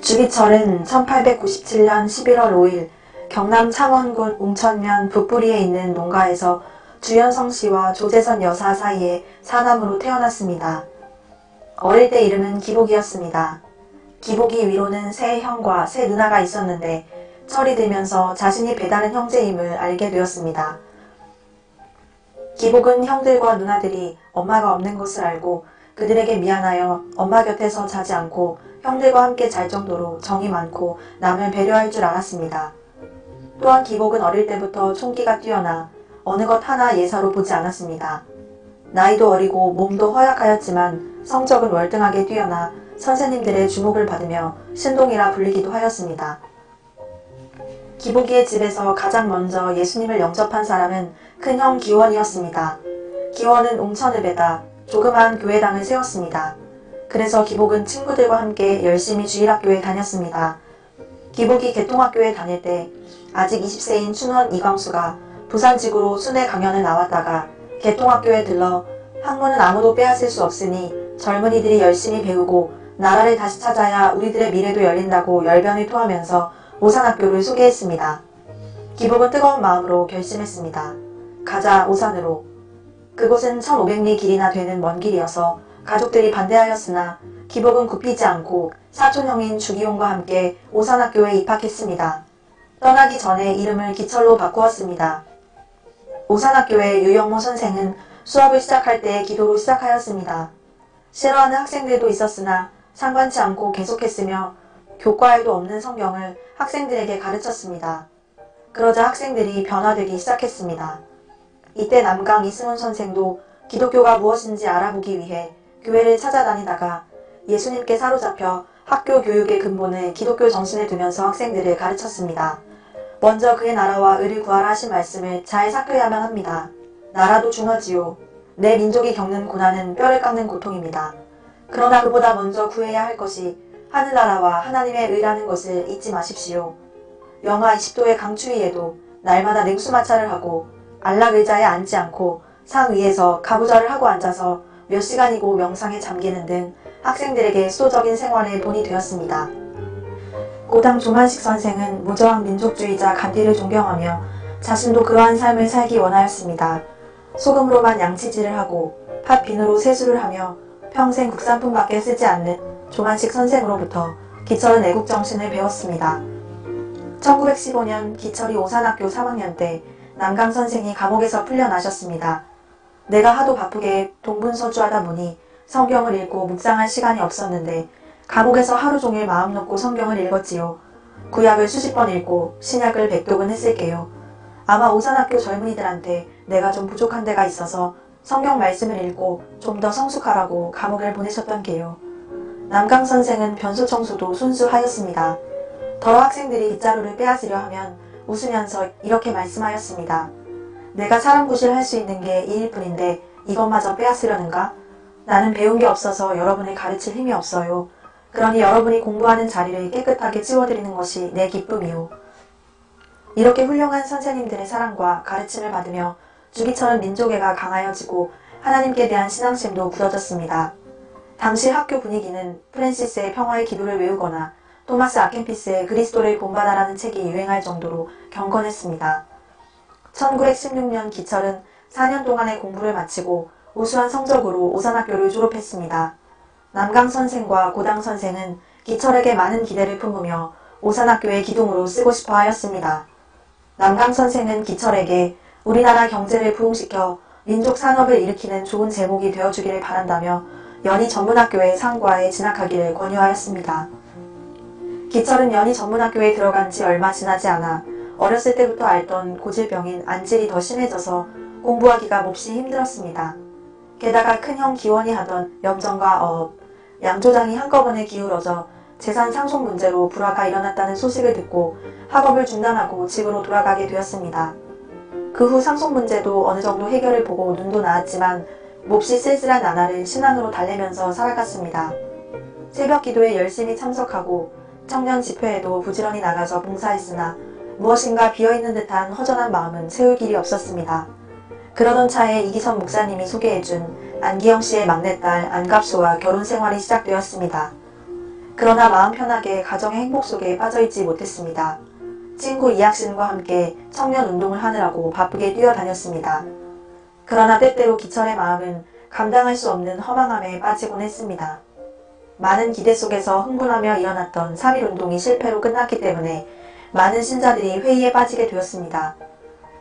주기철은 1897년 11월 5일 경남 창원군 웅천면 북부리에 있는 농가에서 주현성 씨와 조재선 여사 사이에 사남으로 태어났습니다. 어릴 때 이름은 기복이었습니다. 기복이 위로는 세 형과 세 누나가 있었는데 철이 들면서 자신이 배다른 형제임을 알게 되었습니다. 기복은 형들과 누나들이 엄마가 없는 것을 알고 그들에게 미안하여 엄마 곁에서 자지 않고 형들과 함께 잘 정도로 정이 많고 남을 배려할 줄 알았습니다. 또한 기복은 어릴 때부터 총기가 뛰어나 어느 것 하나 예사로 보지 않았습니다. 나이도 어리고 몸도 허약하였지만 성적은 월등하게 뛰어나 선생님들의 주목을 받으며 신동이라 불리기도 하였습니다. 기복이의 집에서 가장 먼저 예수님을 영접한 사람은 큰형 기원이었습니다. 기원은 웅천읍에다 조그마한 교회당을 세웠습니다. 그래서 기복은 친구들과 함께 열심히 주일학교에 다녔습니다. 기복이 개통학교에 다닐 때 아직 20세인 춘원 이광수가 부산직으로 순회 강연을 나왔다가 개통학교에 들러 학문은 아무도 빼앗을 수 없으니 젊은이들이 열심히 배우고 나라를 다시 찾아야 우리들의 미래도 열린다고 열변을 토하면서 오산학교를 소개했습니다. 기복은 뜨거운 마음으로 결심했습니다. 가자 오산으로. 그곳은 1500리 길이나 되는 먼 길이어서 가족들이 반대하였으나 기복은 굽히지 않고 사촌형인 주기용과 함께 오산학교에 입학했습니다. 떠나기 전에 이름을 기철로 바꾸었습니다. 오산학교의 유영모 선생은 수업을 시작할 때 기도로 시작하였습니다. 싫어하는 학생들도 있었으나 상관치 않고 계속했으며 교과에도 없는 성경을 학생들에게 가르쳤습니다. 그러자 학생들이 변화되기 시작했습니다. 이때 남강 이승훈 선생도 기독교가 무엇인지 알아보기 위해 교회를 찾아다니다가 예수님께 사로잡혀 학교 교육의 근본을 기독교 정신에 두면서 학생들을 가르쳤습니다. 먼저 그의 나라와 의를 구하라 하신 말씀을 잘 삭혀야만 합니다. 나라도 중하지요. 내 민족이 겪는 고난은 뼈를 깎는 고통입니다. 그러나 그보다 먼저 구해야 할 것이 하늘나라와 하나님의 의라는 것을 잊지 마십시오. 영하 20도의 강추위에도 날마다 냉수마찰을 하고 안락 의자에 앉지 않고 상 위에서 가부좌를 하고 앉아서 몇 시간이고 명상에 잠기는 등 학생들에게 수도적인 생활에 본이 되었습니다. 고당 조만식 선생은 무저항 민족주의자 간디를 존경하며 자신도 그러한 삶을 살기 원하였습니다. 소금으로만 양치질을 하고 팥비누로 세수를 하며 평생 국산품밖에 쓰지 않는 조만식 선생으로부터 기철은 애국정신을 배웠습니다. 1915년 기철이 오산학교 3학년 때 남강 선생이 감옥에서 풀려나셨습니다. 내가 하도 바쁘게 동분서주하다 보니 성경을 읽고 묵상할 시간이 없었는데 감옥에서 하루 종일 마음 놓고 성경을 읽었지요. 구약을 수십 번 읽고 신약을 100독은 했을게요. 아마 오산학교 젊은이들한테 내가 좀 부족한 데가 있어서 성경 말씀을 읽고 좀 더 성숙하라고 감옥을 보내셨던 게요. 남강 선생은 변소청소도 순수하였습니다. 더러 학생들이 빗자루를 빼앗으려 하면 웃으면서 이렇게 말씀하였습니다. 내가 사람 구실할 수 있는 게 이일 뿐인데 이것마저 빼앗으려는가? 나는 배운 게 없어서 여러분을 가르칠 힘이 없어요. 그러니 여러분이 공부하는 자리를 깨끗하게 치워드리는 것이 내 기쁨이요. 이렇게 훌륭한 선생님들의 사랑과 가르침을 받으며 주기철은 민족애가 강하여지고 하나님께 대한 신앙심도 굳어졌습니다. 당시 학교 분위기는 프랜시스의 평화의 기도를 외우거나 토마스 아켄피스의 그리스도를 본받아라는 책이 유행할 정도로 경건했습니다. 1916년 기철은 4년 동안의 공부를 마치고 우수한 성적으로 오산학교를 졸업했습니다. 남강 선생과 고당 선생은 기철에게 많은 기대를 품으며 오산학교의 기둥으로 쓰고 싶어 하였습니다. 남강 선생은 기철에게 우리나라 경제를 부흥시켜 민족 산업을 일으키는 좋은 제목이 되어주기를 바란다며 연희 전문학교의 상과에 진학하기를 권유하였습니다. 기철은 연희 전문학교에 들어간 지 얼마 지나지 않아 어렸을 때부터 앓던 고질병인 안질이 더 심해져서 공부하기가 몹시 힘들었습니다. 게다가 큰형 기원이 하던 염전과 어업, 양조장이 한꺼번에 기울어져 재산 상속 문제로 불화가 일어났다는 소식을 듣고 학업을 중단하고 집으로 돌아가게 되었습니다. 그 후 상속 문제도 어느 정도 해결을 보고 눈도 나았지만 몹시 쓸쓸한 나날을 신앙으로 달래면서 살아갔습니다. 새벽 기도에 열심히 참석하고 청년 집회에도 부지런히 나가서 봉사했으나 무엇인가 비어있는 듯한 허전한 마음은 채울 길이 없었습니다. 그러던 차에 이기선 목사님이 소개해준 안기영 씨의 막내딸 안갑수와 결혼 생활이 시작되었습니다. 그러나 마음 편하게 가정의 행복 속에 빠져있지 못했습니다. 친구 이학신과 함께 청년 운동을 하느라고 바쁘게 뛰어다녔습니다. 그러나 때때로 기철의 마음은 감당할 수 없는 허망함에 빠지곤 했습니다. 많은 기대 속에서 흥분하며 일어났던 3.1운동이 실패로 끝났기 때문에 많은 신자들이 회의에 빠지게 되었습니다.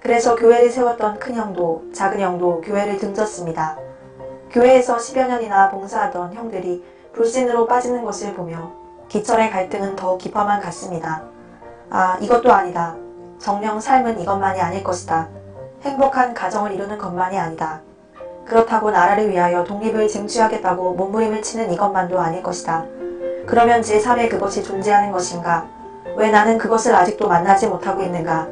그래서 교회를 세웠던 큰형도 작은형도 교회를 등졌습니다. 교회에서 10여 년이나 봉사하던 형들이 불신으로 빠지는 것을 보며 기철의 갈등은 더욱 깊어만 갔습니다. 아, 이것도 아니다. 정녕 삶은 이것만이 아닐 것이다. 행복한 가정을 이루는 것만이 아니다. 그렇다고 나라를 위하여 독립을 쟁취하겠다고 몸부림을 치는 이것만도 아닐 것이다. 그러면 제3의 그것이 존재하는 것인가? 왜 나는 그것을 아직도 만나지 못하고 있는가?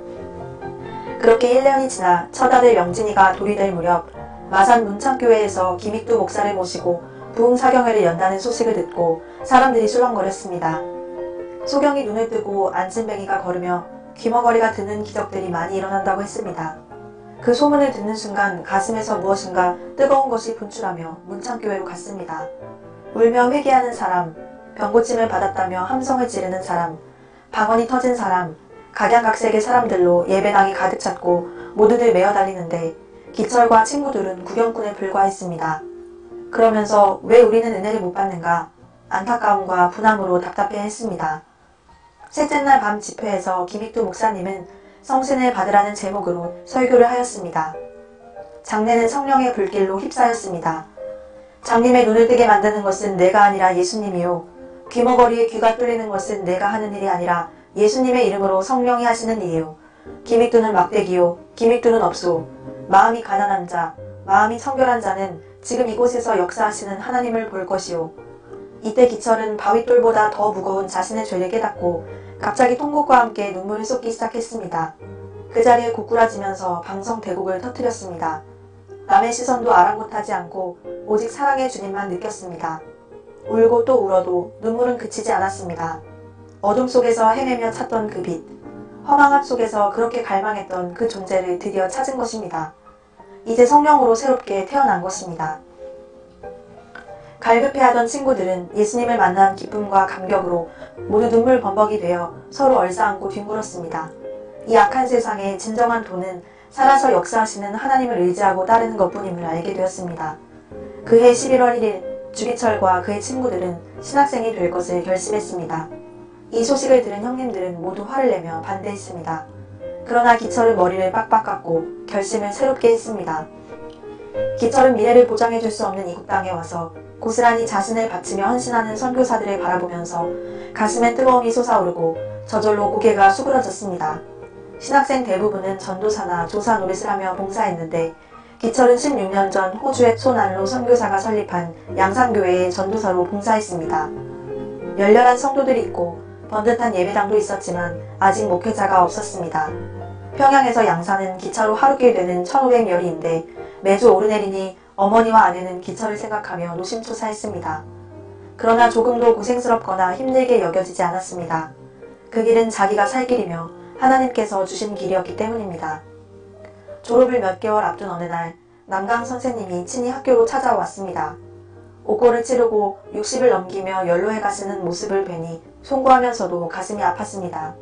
그렇게 1년이 지나 첫 아들 영진이가 돌이 될 무렵 마산 문창교회에서 김익두 목사를 모시고 부흥사경회를 연다는 소식을 듣고 사람들이 술렁거렸습니다. 소경이 눈을 뜨고 안진뱅이가 걸으며 귀머거리가 드는 기적들이 많이 일어난다고 했습니다. 그 소문을 듣는 순간 가슴에서 무엇인가 뜨거운 것이 분출하며 문창교회로 갔습니다. 울며 회개하는 사람, 병고침을 받았다며 함성을 지르는 사람, 방언이 터진 사람, 각양각색의 사람들로 예배당이 가득 찼고 모두들 메어 달리는데 기철과 친구들은 구경꾼에 불과했습니다. 그러면서 왜 우리는 은혜를 못 받는가? 안타까움과 분함으로 답답해했습니다. 셋째 날 밤 집회에서 김익두 목사님은 성신을 받으라는 제목으로 설교를 하였습니다. 장례는 성령의 불길로 휩싸였습니다. 장님의 눈을 뜨게 만드는 것은 내가 아니라 예수님이요. 귀머거리에 귀가 뚫리는 것은 내가 하는 일이 아니라 예수님의 이름으로 성령이 하시는 일이요. 김익두는 막대기요. 김익두는 없소. 마음이 가난한 자, 마음이 청결한 자는 지금 이곳에서 역사하시는 하나님을 볼 것이요. 이때 기철은 바윗돌보다 더 무거운 자신의 죄를 깨닫고 갑자기 통곡과 함께 눈물을 쏟기 시작했습니다. 그 자리에 고꾸라지면서 방성대곡을 터뜨렸습니다. 남의 시선도 아랑곳하지 않고 오직 사랑의 주님만 느꼈습니다. 울고 또 울어도 눈물은 그치지 않았습니다. 어둠 속에서 헤매며 찾던 그 빛, 허망함 속에서 그렇게 갈망했던 그 존재를 드디어 찾은 것입니다. 이제 성령으로 새롭게 태어난 것입니다. 갈급해하던 친구들은 예수님을 만난 기쁨과 감격으로 모두 눈물 범벅이 되어 서로 얼싸안고 뒹굴었습니다. 이 악한 세상에 진정한 도는 살아서 역사하시는 하나님을 의지하고 따르는 것뿐임을 알게 되었습니다. 그해 11월 1일 주기철과 그의 친구들은 신학생이 될 것을 결심했습니다. 이 소식을 들은 형님들은 모두 화를 내며 반대했습니다. 그러나 기철은 머리를 빡빡 깎고 결심을 새롭게 했습니다. 기철은 미래를 보장해줄 수 없는 이국 땅에 와서 고스란히 자신을 바치며 헌신하는 선교사들을 바라보면서 가슴에 뜨거움이 솟아오르고 저절로 고개가 수그러졌습니다. 신학생 대부분은 전도사나 조사 노릇을 하며 봉사했는데 기철은 16년 전 호주의 손안로 선교사가 설립한 양산교회의 전도사로 봉사했습니다. 열렬한 성도들이 있고 번듯한 예배당도 있었지만 아직 목회자가 없었습니다. 평양에서 양산은 기차로 하루길 되는 1500여리인데 매주 오르내리니 어머니와 아내는 기철을 생각하며 노심초사했습니다. 그러나 조금도 고생스럽거나 힘들게 여겨지지 않았습니다. 그 길은 자기가 살 길이며 하나님께서 주신 길이었기 때문입니다. 졸업을 몇 개월 앞둔 어느 날 남강 선생님이 친히 학교로 찾아왔습니다. 옥고를 치르고 60을 넘기며 연로해 가시는 모습을 뵈니 송구하면서도 가슴이 아팠습니다.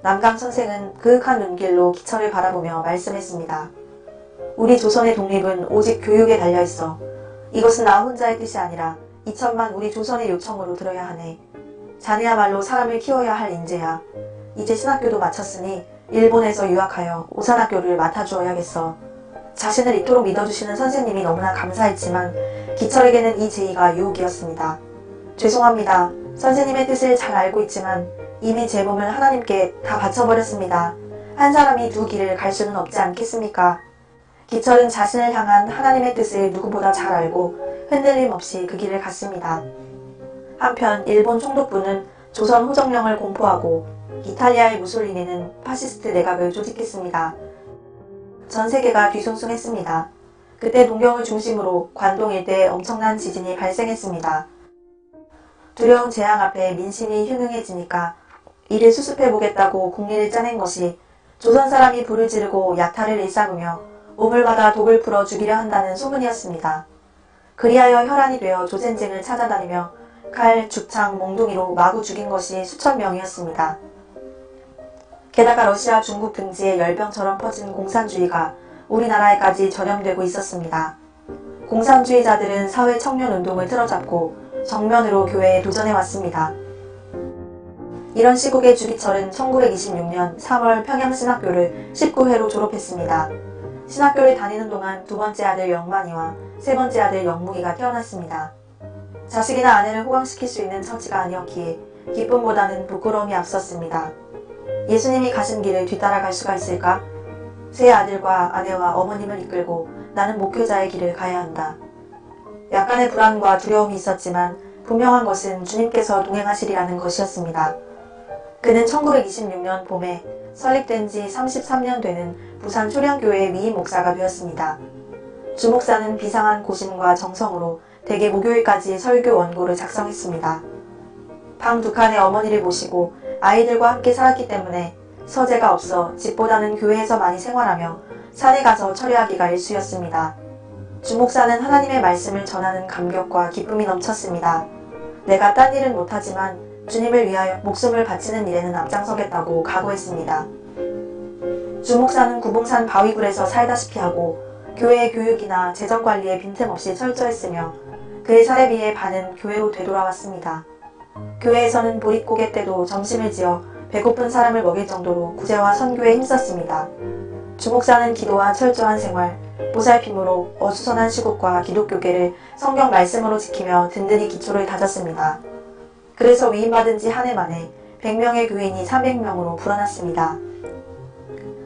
남강 선생은 그윽한 눈길로 기철을 바라보며 말씀했습니다. 우리 조선의 독립은 오직 교육에 달려있어. 이것은 나 혼자의 뜻이 아니라 2천만 우리 조선의 요청으로 들어야 하네. 자네야말로 사람을 키워야 할 인재야. 이제 신학교도 마쳤으니 일본에서 유학하여 오산학교를 맡아주어야겠어. 자신을 이토록 믿어주시는 선생님이 너무나 감사했지만 기철에게는 이 제의가 유혹이었습니다. 죄송합니다. 선생님의 뜻을 잘 알고 있지만 이미 제 몸을 하나님께 다 바쳐버렸습니다. 한 사람이 두 길을 갈 수는 없지 않겠습니까? 기철은 자신을 향한 하나님의 뜻을 누구보다 잘 알고 흔들림 없이 그 길을 갔습니다. 한편 일본 총독부는 조선 호정령을 공포하고 이탈리아의 무솔리니는 파시스트 내각을 조직했습니다. 전 세계가 뒤숭숭했습니다. 그때 동경을 중심으로 관동 일대에 엄청난 지진이 발생했습니다. 두려운 재앙 앞에 민심이 흉흉해지니까 이를 수습해보겠다고 국리를 짜낸 것이 조선 사람이 불을 지르고 약탈을 일삼으며 우물마다 독을 풀어 죽이려 한다는 소문이었습니다. 그리하여 혈안이 되어 조센쟁을 찾아다니며 칼, 죽창, 몽둥이로 마구 죽인 것이 수천 명이었습니다. 게다가 러시아, 중국 등지에 열병처럼 퍼진 공산주의가 우리나라에까지 전염되고 있었습니다. 공산주의자들은 사회 청년운동을 틀어잡고 정면으로 교회에 도전해왔습니다. 이런 시국에 주기철은 1926년 3월 평양신학교를 19회로 졸업했습니다. 신학교를 다니는 동안 두 번째 아들 영만이와 세 번째 아들 영무기가 태어났습니다. 자식이나 아내를 호강시킬 수 있는 처지가 아니었기에 기쁨보다는 부끄러움이 앞섰습니다. 예수님이 가신 길을 뒤따라갈 수가 있을까? 세 아들과 아내와 어머님을 이끌고 나는 목회자의 길을 가야 한다. 약간의 불안과 두려움이 있었지만 분명한 것은 주님께서 동행하시리라는 것이었습니다. 그는 1926년 봄에 설립된 지 33년 되는 부산 초량교회의 위임 목사가 되었습니다. 주 목사는 비상한 고심과 정성으로 대개 목요일까지 설교 원고를 작성했습니다. 방 두 칸의 어머니를 모시고 아이들과 함께 살았기 때문에 서재가 없어 집보다는 교회에서 많이 생활하며 산에 가서 철회하기가 일쑤였습니다. 주 목사는 하나님의 말씀을 전하는 감격과 기쁨이 넘쳤습니다. 내가 딴 일은 못하지만 주님을 위하여 목숨을 바치는 일에는 앞장서겠다고 각오했습니다. 주 목사는 구봉산 바위굴에서 살다시피 하고 교회의 교육이나 재정관리에 빈틈없이 철저했으며 그의 사례비의 반은 교회로 되돌아왔습니다. 교회에서는 보릿고개 때도 점심을 지어 배고픈 사람을 먹일 정도로 구제와 선교에 힘썼습니다. 주 목사는 기도와 철저한 생활, 보살핌으로 어수선한 시국과 기독교계를 성경 말씀으로 지키며 든든히 기초를 다졌습니다. 그래서 위임받은 지 한 해 만에 100명의 교인이 300명으로 불어났습니다.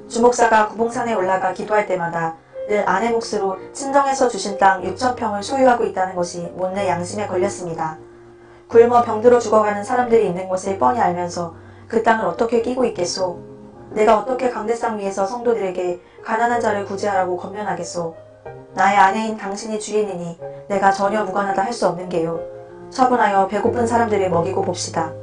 주 목사가 구봉산에 올라가 기도할 때마다 늘 아내 몫으로 친정에서 주신 땅 6,000평을 소유하고 있다는 것이 못내 양심에 걸렸습니다. 굶어 병들어 죽어가는 사람들이 있는 것을 뻔히 알면서 그 땅을 어떻게 끼고 있겠소? 내가 어떻게 강대상 위에서 성도들에게 가난한 자를 구제하라고 권면하겠소? 나의 아내인 당신이 주인이니 내가 전혀 무관하다 할 수 없는 게요. 처분하여 배고픈 사람들을 먹이고 봅시다.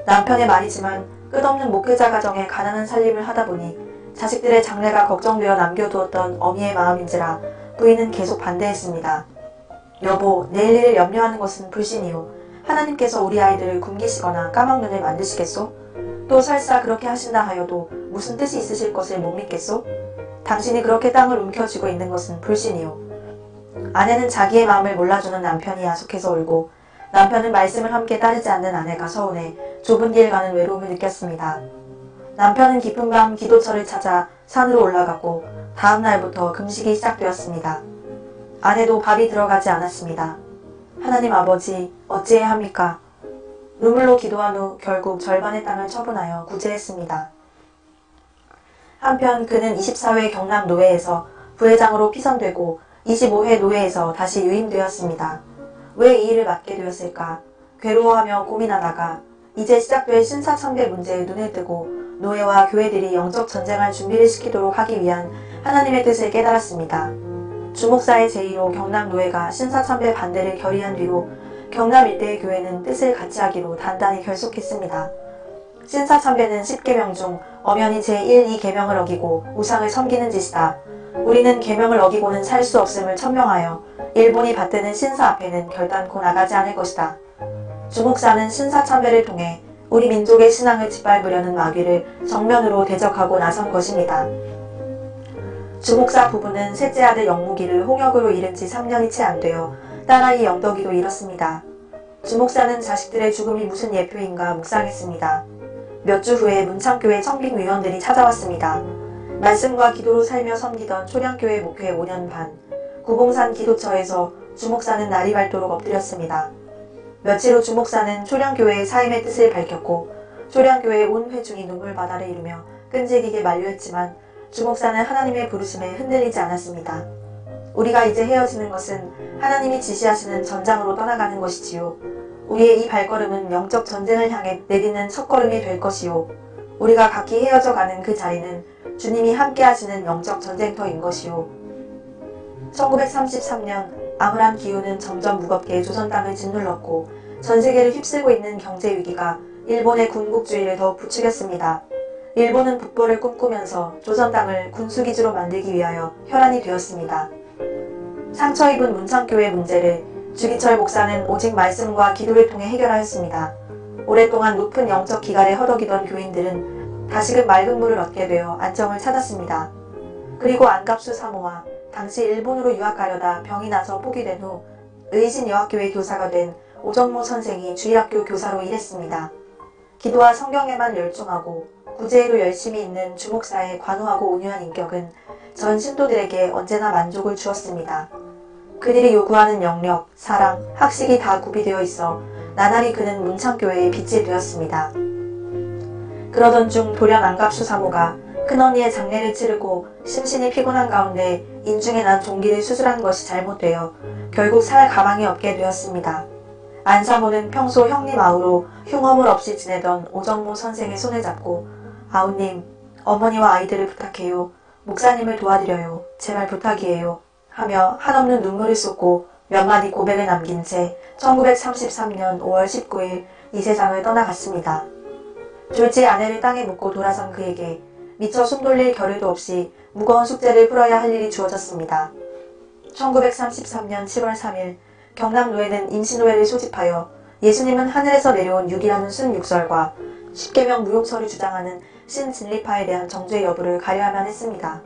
남편의 말이지만 끝없는 목회자 가정에 가난한 살림을 하다 보니 자식들의 장래가 걱정되어 남겨두었던 어미의 마음인지라 부인은 계속 반대했습니다. 여보, 내일 일을 염려하는 것은 불신이요. 하나님께서 우리 아이들을 굶기시거나 까막눈을 만드시겠소? 또 설사 그렇게 하신다 하여도 무슨 뜻이 있으실 것을 못 믿겠소? 당신이 그렇게 땅을 움켜쥐고 있는 것은 불신이요. 아내는 자기의 마음을 몰라주는 남편이 야속해서 울고 남편은 말씀을 함께 따르지 않는 아내가 서운해 좁은 길 가는 외로움을 느꼈습니다. 남편은 깊은 밤 기도처를 찾아 산으로 올라가고 다음 날부터 금식이 시작되었습니다. 아내도 밥이 들어가지 않았습니다. 하나님 아버지, 어찌해야 합니까? 눈물로 기도한 후 결국 절반의 땅을 처분하여 구제했습니다. 한편 그는 24회 경남 노회에서 부회장으로 피선되고 25회 노회에서 다시 유임되었습니다. 왜 이 일을 맡게 되었을까? 괴로워하며 고민하다가 이제 시작될 신사참배 문제에 눈을 뜨고 노회와 교회들이 영적 전쟁할 준비를 시키도록 하기 위한 하나님의 뜻을 깨달았습니다. 주목사의 제의로 경남 노회가 신사참배 반대를 결의한 뒤로 경남 일대의 교회는 뜻을 같이 하기로 단단히 결속했습니다. 신사참배는 10계명 중 엄연히 제1, 2계명을 어기고 우상을 섬기는 짓이다. 우리는 계명을 어기고는 살 수 없음을 천명하여 일본이 받드는 신사 앞에는 결단코 나가지 않을 것이다. 주목사는 신사참배를 통해 우리 민족의 신앙을 짓밟으려는 마귀를 정면으로 대적하고 나선 것입니다. 주목사 부부는 셋째 아들 영무기를 홍역으로 잃은 지 3년이 채 안 되어 딸아이 영덕이도 잃었습니다. 주목사는 자식들의 죽음이 무슨 예표인가 묵상했습니다. 몇 주 후에 문창교회 청빙위원들이 찾아왔습니다. 말씀과 기도로 살며 섬기던 초량교회 목회 5년 반, 구봉산 기도처에서 주목사는 날이 밝도록 엎드렸습니다. 며칠 후 주목사는 초량교회의 사임의 뜻을 밝혔고 초량교회 온 회중이 눈물바다를 이루며 끈질기게 만류했지만 주목사는 하나님의 부르심에 흔들리지 않았습니다. 우리가 이제 헤어지는 것은 하나님이 지시하시는 전장으로 떠나가는 것이지요. 우리의 이 발걸음은 영적 전쟁을 향해 내딛는 첫걸음이 될 것이요. 우리가 각기 헤어져 가는 그 자리는 주님이 함께 하시는 영적 전쟁터인 것이요. 1933년 암울한 기후는 점점 무겁게 조선 땅을 짓눌렀고 전 세계를 휩쓸고 있는 경제 위기가 일본의 군국주의를 더욱 부추겼습니다. 일본은 북벌을 꿈꾸면서 조선 땅을 군수기지로 만들기 위하여 혈안이 되었습니다. 상처 입은 문창교회 문제를 주기철 목사는 오직 말씀과 기도를 통해 해결하였습니다. 오랫동안 높은 영적 기갈에 허덕이던 교인들은 다시금 맑은 물을 얻게 되어 안정을 찾았습니다. 그리고 안갑수 사모와 당시 일본으로 유학 가려다 병이 나서 포기된 후 의신여학교회 교사가 된 오정모 선생이 주일학교 교사로 일했습니다. 기도와 성경에만 열중하고 구제에도 열심히 있는 주목사의 관우하고 온유한 인격은 전 신도들에게 언제나 만족을 주었습니다. 그들이 요구하는 영력, 사랑, 학식이 다 구비되어 있어 나날이 그는 문창교회의 빛이 되었습니다. 그러던 중 돌연 안갑수 사모가 큰언니의 장례를 치르고 심신이 피곤한 가운데 인중에 난 종기를 수술한 것이 잘못되어 결국 살 가망이 없게 되었습니다. 안 사모는 평소 형님 아우로 흉허물 없이 지내던 오정모 선생의 손을 잡고 아우님, 어머니와 아이들을 부탁해요. 목사님을 도와드려요. 제발 부탁이에요. 하며 한없는 눈물을 쏟고 몇 마디 고백을 남긴 채 1933년 5월 19일 이 세상을 떠나갔습니다. 졸지 아내를 땅에 묻고 돌아선 그에게 미처 숨 돌릴 겨를도 없이 무거운 숙제를 풀어야 할 일이 주어졌습니다. 1933년 7월 3일 경남노회는 임시노회를 소집하여 예수님은 하늘에서 내려온 육이라는 순육설과 십계명 무용설을 주장하는 신진리파에 대한 정죄 여부를 가려야만 했습니다.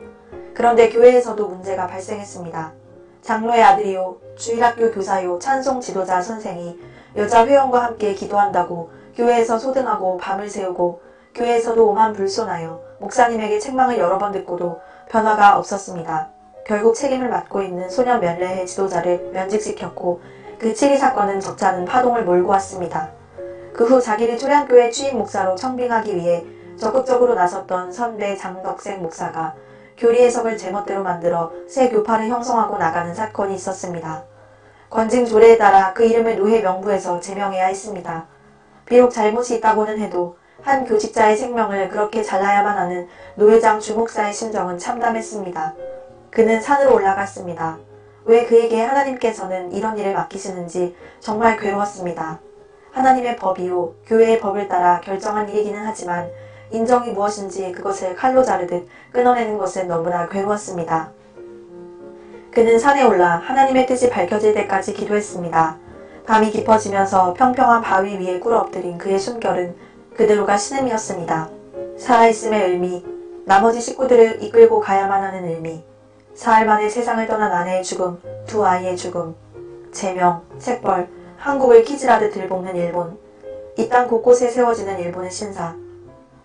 그런데 교회에서도 문제가 발생했습니다. 장로의 아들이요 주일학교 교사요 찬송 지도자 선생이 여자 회원과 함께 기도한다고 교회에서 소등하고 밤을 새우고 교회에서도 오만불손하여 목사님에게 책망을 여러 번 듣고도 변화가 없었습니다. 결국 책임을 맡고 있는 소년 면례회 지도자를 면직시켰고 그 치리 사건은 적잖은 파동을 몰고 왔습니다. 그 후 자기를 초량교회 취임 목사로 청빙하기 위해 적극적으로 나섰던 선배 장덕생 목사가 교리 해석을 제멋대로 만들어 새 교파를 형성하고 나가는 사건이 있었습니다. 권징 조례에 따라 그 이름을 노회 명부에서 제명해야 했습니다. 비록 잘못이 있다고는 해도 한 교직자의 생명을 그렇게 잘라야만 하는 노회장 주목사의 심정은 참담했습니다. 그는 산으로 올라갔습니다. 왜 그에게 하나님께서는 이런 일을 맡기시는지 정말 괴로웠습니다. 하나님의 법이요 교회의 법을 따라 결정한 일이기는 하지만 인정이 무엇인지 그것을 칼로 자르듯 끊어내는 것은 너무나 괴로웠습니다. 그는 산에 올라 하나님의 뜻이 밝혀질 때까지 기도했습니다. 밤이 깊어지면서 평평한 바위 위에 꿇어 엎드린 그의 숨결은 그대로가 신음이었습니다. 살아있음의 의미, 나머지 식구들을 이끌고 가야만 하는 의미, 사흘 만에 세상을 떠난 아내의 죽음, 두 아이의 죽음, 제명, 책벌, 한국을 키질하듯 들볶는 일본, 이 땅 곳곳에 세워지는 일본의 신사.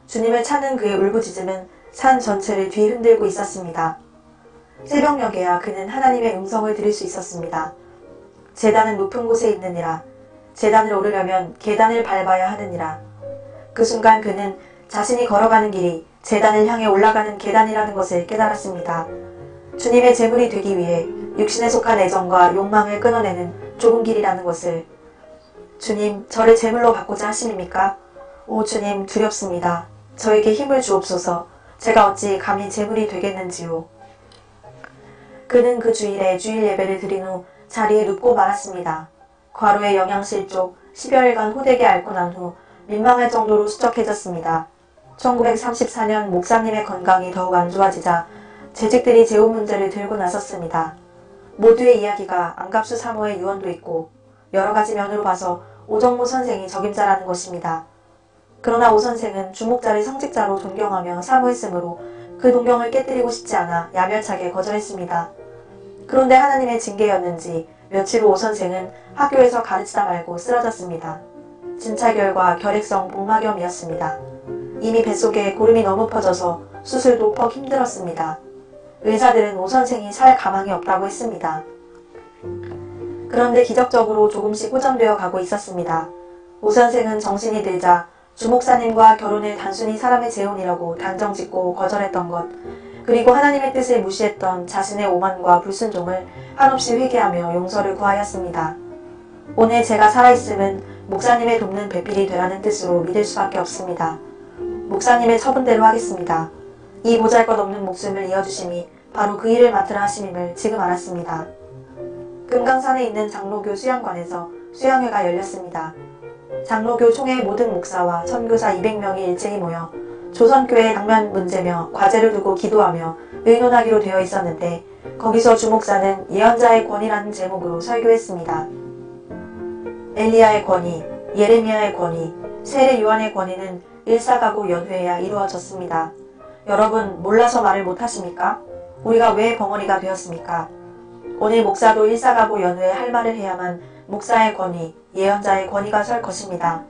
주님을 찾는 그의 울부짖음은 산 전체를 뒤흔들고 있었습니다. 새벽녘에야 그는 하나님의 음성을 들을 수 있었습니다. 제단은 높은 곳에 있느니라. 제단을 오르려면 계단을 밟아야 하느니라. 그 순간 그는 자신이 걸어가는 길이 제단을 향해 올라가는 계단이라는 것을 깨달았습니다. 주님의 제물이 되기 위해 육신에 속한 애정과 욕망을 끊어내는 좁은 길이라는 것을. 주님, 저를 제물로 받고자 하심입니까? 오 주님, 두렵습니다. 저에게 힘을 주옵소서. 제가 어찌 감히 제물이 되겠는지요. 그는 그 주일에 주일 예배를 드린 후 자리에 눕고 말았습니다. 과로의 영양실 쪽 10여일간 호되게 앓고 난 후 민망할 정도로 수척해졌습니다. 1934년 목사님의 건강이 더욱 안 좋아지자 재직들이 재혼 문제를 들고 나섰습니다. 모두의 이야기가 안갑수 사모의 유언도 있고 여러 가지 면으로 봐서 오정모 선생이 적임자라는 것입니다. 그러나 오 선생은 주목자를 성직자로 존경하며 사모했으므로 그 동경을 깨뜨리고 싶지 않아 야멸차게 거절했습니다. 그런데 하나님의 징계였는지 며칠 후 오 선생은 학교에서 가르치다 말고 쓰러졌습니다. 진찰 결과 결핵성 복막염이었습니다. 이미 뱃속에 고름이 너무 퍼져서 수술도 퍽 힘들었습니다. 의사들은 오 선생이 살 가망이 없다고 했습니다. 그런데 기적적으로 조금씩 호전되어 가고 있었습니다. 오 선생은 정신이 들자 주목사님과 결혼을 단순히 사람의 재혼이라고 단정짓고 거절했던 것, 그리고 하나님의 뜻을 무시했던 자신의 오만과 불순종을 한없이 회개하며 용서를 구하였습니다. 오늘 제가 살아있음은 목사님의 돕는 배필이 되라는 뜻으로 믿을 수밖에 없습니다. 목사님의 처분대로 하겠습니다. 이 보잘것없는 목숨을 이어주심이 바로 그 일을 맡으라 하심임을 지금 알았습니다. 금강산에 있는 장로교 수양관에서 수양회가 열렸습니다. 장로교 총회 모든 목사와 선교사 200명이 일제히 모여 조선교회 당면 문제며 과제를 두고 기도하며 의논하기로 되어 있었는데 거기서 주목사는 예언자의 권위라는 제목으로 설교했습니다. 엘리야의 권위, 예레미야의 권위, 세례 요한의 권위는 일사가고 연회해야 이루어졌습니다. 여러분 몰라서 말을 못하십니까? 우리가 왜 벙어리가 되었습니까? 오늘 목사도 일사가고 연회해 할 말을 해야만 목사의 권위, 예언자의 권위가 설 것입니다.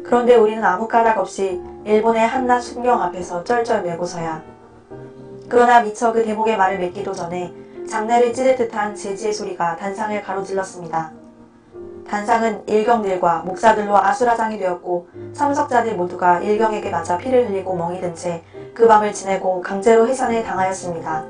그런데 우리는 아무 까닭 없이 일본의 한낱 순경 앞에서 쩔쩔매고서야. 그러나 미처 그 대목의 말을 맺기도 전에 장내를 찌를 듯한 제지의 소리가 단상을 가로질렀습니다. 단상은 일경들과 목사들로 아수라장이 되었고 참석자들 모두가 일경에게 맞아 피를 흘리고 멍이 든 채 그 밤을 지내고 강제로 해산을 당하였습니다.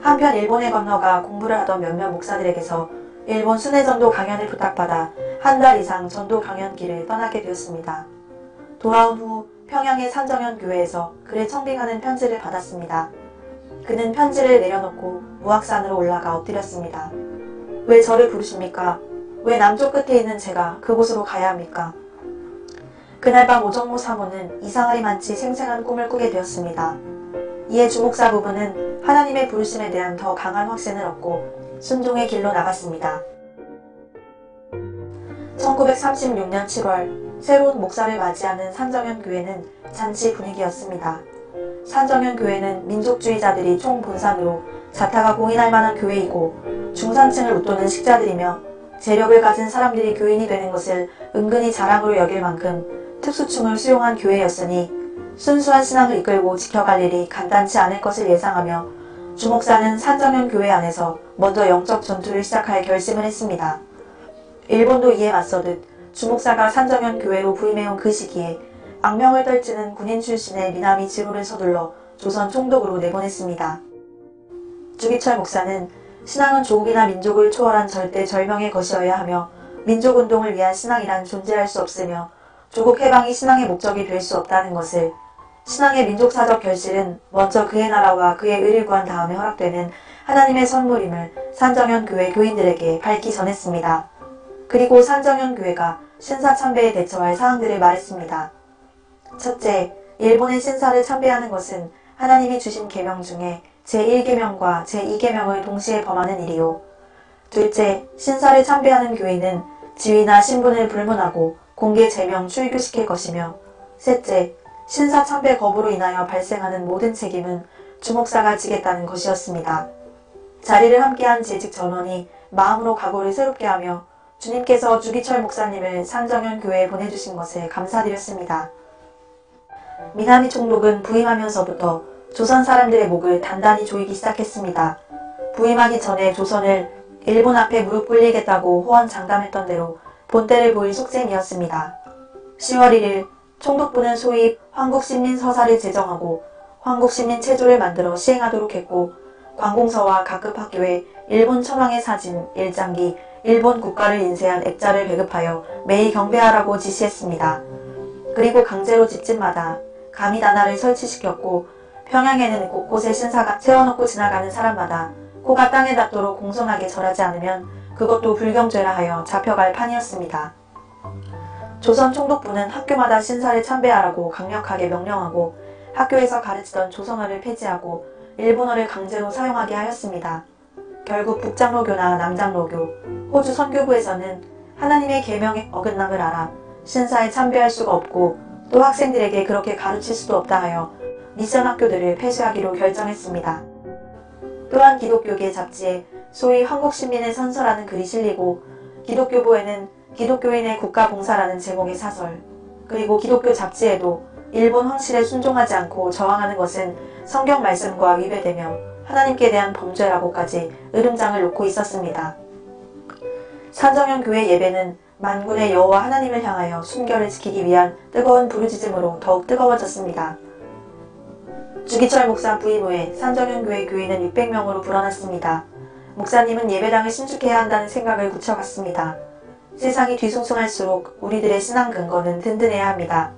한편 일본에 건너가 공부를 하던 몇몇 목사들에게서 일본 순회전도 강연을 부탁받아 한 달 이상 전도 강연길을 떠나게 되었습니다. 돌아온 후 평양의 산정현 교회에서 그를 청빙하는 편지를 받았습니다. 그는 편지를 내려놓고 무악산으로 올라가 엎드렸습니다. 왜 저를 부르십니까? 왜 남쪽 끝에 있는 제가 그곳으로 가야 합니까? 그날 밤 오정모 사모는 이상하리만치 생생한 꿈을 꾸게 되었습니다. 이에 주목사 부부는 하나님의 부르심에 대한 더 강한 확신을 얻고 순종의 길로 나갔습니다. 1936년 7월 새로운 목사를 맞이하는 산정현 교회는 잔치 분위기였습니다. 산정현 교회는 민족주의자들이 총본산으로 자타가 공인할 만한 교회이고 중산층을 웃도는 식자들이며 재력을 가진 사람들이 교인이 되는 것을 은근히 자랑으로 여길 만큼 특수충을 수용한 교회였으니 순수한 신앙을 이끌고 지켜갈 일이 간단치 않을 것을 예상하며 주목사는 산정현 교회 안에서 먼저 영적 전투를 시작할 결심을 했습니다. 일본도 이에 맞서듯 주목사가 산정현 교회로 부임해온 그 시기에 악명을 떨치는 군인 출신의 미나미 지로를 서둘러 조선 총독으로 내보냈습니다. 주기철 목사는 신앙은 조국이나 민족을 초월한 절대 절명의 것이어야 하며 민족운동을 위한 신앙이란 존재할 수 없으며 조국 해방이 신앙의 목적이 될 수 없다는 것을 신앙의 민족사적 결실은 먼저 그의 나라와 그의 의를 구한 다음에 허락되는 하나님의 선물임을 산정현 교회 교인들에게 밝히 전했습니다. 그리고 산정현 교회가 신사 참배에 대처할 사항들을 말했습니다. 첫째, 일본의 신사를 참배하는 것은 하나님이 주신 계명 중에 제1계명과 제2계명을 동시에 범하는 일이요. 둘째, 신사를 참배하는 교인은 지위나 신분을 불문하고 공개 제명 출교시킬 것이며 셋째, 신사 참배 거부로 인하여 발생하는 모든 책임은 주목사가 지겠다는 것이었습니다. 자리를 함께한 재직 전원이 마음으로 각오를 새롭게 하며 주님께서 주기철 목사님을 산정현 교회에 보내주신 것을 감사드렸습니다. 미나미 총독은 부임하면서부터 조선 사람들의 목을 단단히 조이기 시작했습니다. 부임하기 전에 조선을 일본 앞에 무릎 꿇리겠다고 호언장담했던 대로 본때를 보일 속셈이었습니다. 10월 1일 총독부는 소위 황국신민서사를 제정하고 황국신민체조를 만들어 시행하도록 했고 관공서와 각급 학교에 일본 천황의 사진, 일장기, 일본 국가를 인쇄한 액자를 배급하여 매일 경배하라고 지시했습니다. 그리고 강제로 집집마다 가미다나를 설치시켰고 평양에는 곳곳에 신사가 세워놓고 지나가는 사람마다 코가 땅에 닿도록 공손하게 절하지 않으면 그것도 불경죄라 하여 잡혀갈 판이었습니다. 조선 총독부는 학교마다 신사를 참배하라고 강력하게 명령하고 학교에서 가르치던 조선어를 폐지하고 일본어를 강제로 사용하게 하였습니다. 결국 북장로교나 남장로교, 호주 선교부에서는 하나님의 계명에 어긋남을 알아 신사에 참배할 수가 없고 또 학생들에게 그렇게 가르칠 수도 없다 하여 미션 학교들을 폐쇄하기로 결정했습니다. 또한 기독교계 잡지에 소위 한국신민의 선서라는 글이 실리고 기독교보에는 기독교인의 국가봉사라는 제목의 사설, 그리고 기독교 잡지에도 일본 황실에 순종하지 않고 저항하는 것은 성경 말씀과 위배되며 하나님께 대한 범죄라고까지 으름장을 놓고 있었습니다. 산정현 교회 예배는 만군의 여호와 하나님을 향하여 순결을 지키기 위한 뜨거운 부르짖음으로 더욱 뜨거워졌습니다. 주기철 목사 부임 후에 산정현 교회 교인은 600명으로 불어났습니다. 목사님은 예배당을 신축해야 한다는 생각을 굳혀갔습니다. 세상이 뒤숭숭할수록 우리들의 신앙 근거는 든든해야 합니다.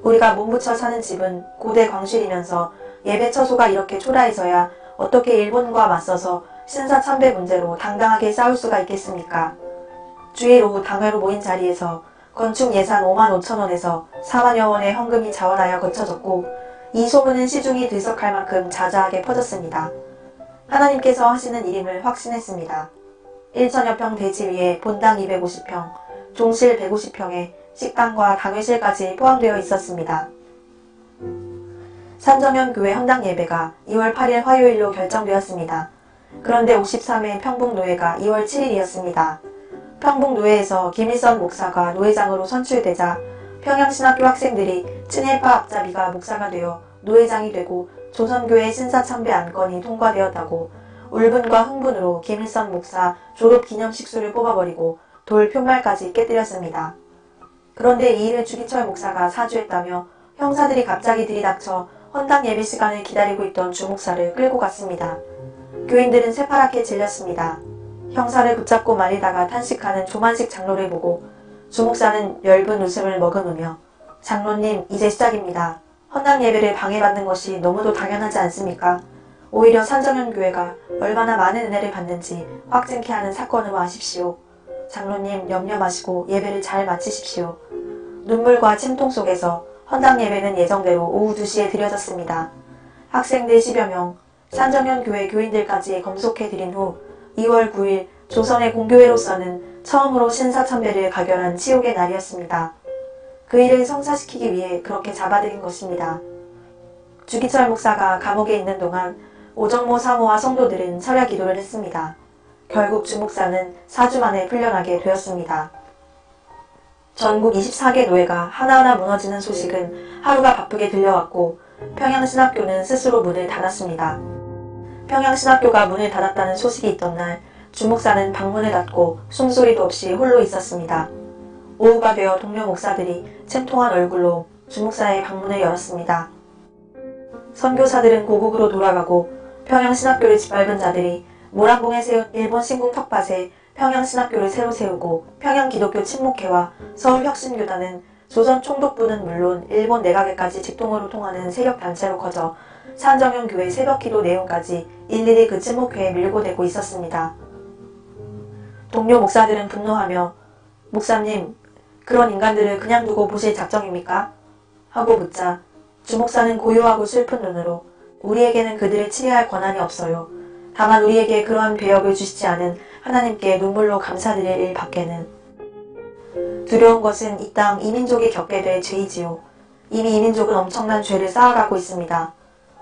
우리가 몸부쳐 사는 집은 고대 광실이면서 예배 처소가 이렇게 초라해져야 어떻게 일본과 맞서서 신사 참배 문제로 당당하게 싸울 수가 있겠습니까? 주일 오후 당회로 모인 자리에서 건축 예산 5만 5천 원에서 4만여 원의 헌금이 자원하여 거쳐졌고 이 소문은 시중이 들썩할 만큼 자자하게 퍼졌습니다. 하나님께서 하시는 일임을 확신했습니다. 1천여 평 대지 위에 본당 250평, 종실 150평에 식당과 당회실까지 포함되어 있었습니다. 산정현 교회 헌당 예배가 2월 8일 화요일로 결정되었습니다. 그런데 53회 평북노회가 2월 7일이었습니다. 평북노회에서 김일선 목사가 노회장으로 선출되자 평양신학교 학생들이 친일파 앞잡이가 목사가 되어 노회장이 되고 조선교회 신사참배 안건이 통과되었다고 울분과 흥분으로 김일선 목사 졸업기념식수를 뽑아버리고 돌 표말까지 깨뜨렸습니다. 그런데 이 일을 주기철 목사가 사주했다며 형사들이 갑자기 들이닥쳐 헌당 예배 시간을 기다리고 있던 주 목사를 끌고 갔습니다. 교인들은 새파랗게 질렸습니다. 형사를 붙잡고 말리다가 탄식하는 조만식 장로를 보고 주 목사는 엷은 웃음을 머금으며 장로님, 이제 시작입니다. 헌당 예배를 방해받는 것이 너무도 당연하지 않습니까? 오히려 산정현 교회가 얼마나 많은 은혜를 받는지 확증케 하는 사건으로 하십시오. 장로님, 염려 마시고 예배를 잘 마치십시오. 눈물과 침통 속에서 헌당 예배는 예정대로 오후 2시에 드려졌습니다. 학생들 10여 명, 산정현 교회 교인들까지 검속해 드린 후 2월 9일 조선의 공교회로서는 처음으로 신사참배를 가결한 치욕의 날이었습니다. 그 일을 성사시키기 위해 그렇게 잡아들인 것입니다. 주기철 목사가 감옥에 있는 동안 오정모 사모와 성도들은 철야 기도를 했습니다. 결국 주 목사는 4주 만에 풀려나게 되었습니다. 전국 24개 노회가 하나하나 무너지는 소식은 하루가 바쁘게 들려왔고 평양신학교는 스스로 문을 닫았습니다. 평양신학교가 문을 닫았다는 소식이 있던 날 주 목사는 방문을 닫고 숨소리도 없이 홀로 있었습니다. 오후가 되어 동료 목사들이 침통한 얼굴로 주 목사의 방문을 열었습니다. 선교사들은 고국으로 돌아가고 평양신학교를 짓밟은 자들이 모란봉에 세운 일본 신궁 텃밭에 평양신학교를 새로 세우고 평양기독교 친목회와 서울혁신교단은 조선 총독부는 물론 일본 내각에까지 직통으로 통하는 세력단체로 커져 산정현 교회 새벽기도 내용까지 일일이 그 친목회에 밀고 대고 있었습니다. 동료 목사들은 분노하며 목사님, 그런 인간들을 그냥 두고 보실 작정입니까? 하고 묻자 주 목사는 고요하고 슬픈 눈으로 우리에게는 그들을 치료할 권한이 없어요. 다만 우리에게 그러한 배역을 주시지 않은 하나님께 눈물로 감사드릴 일 밖에는. 두려운 것은 이 땅 이민족이 겪게 될 죄이지요. 이미 이민족은 엄청난 죄를 쌓아가고 있습니다.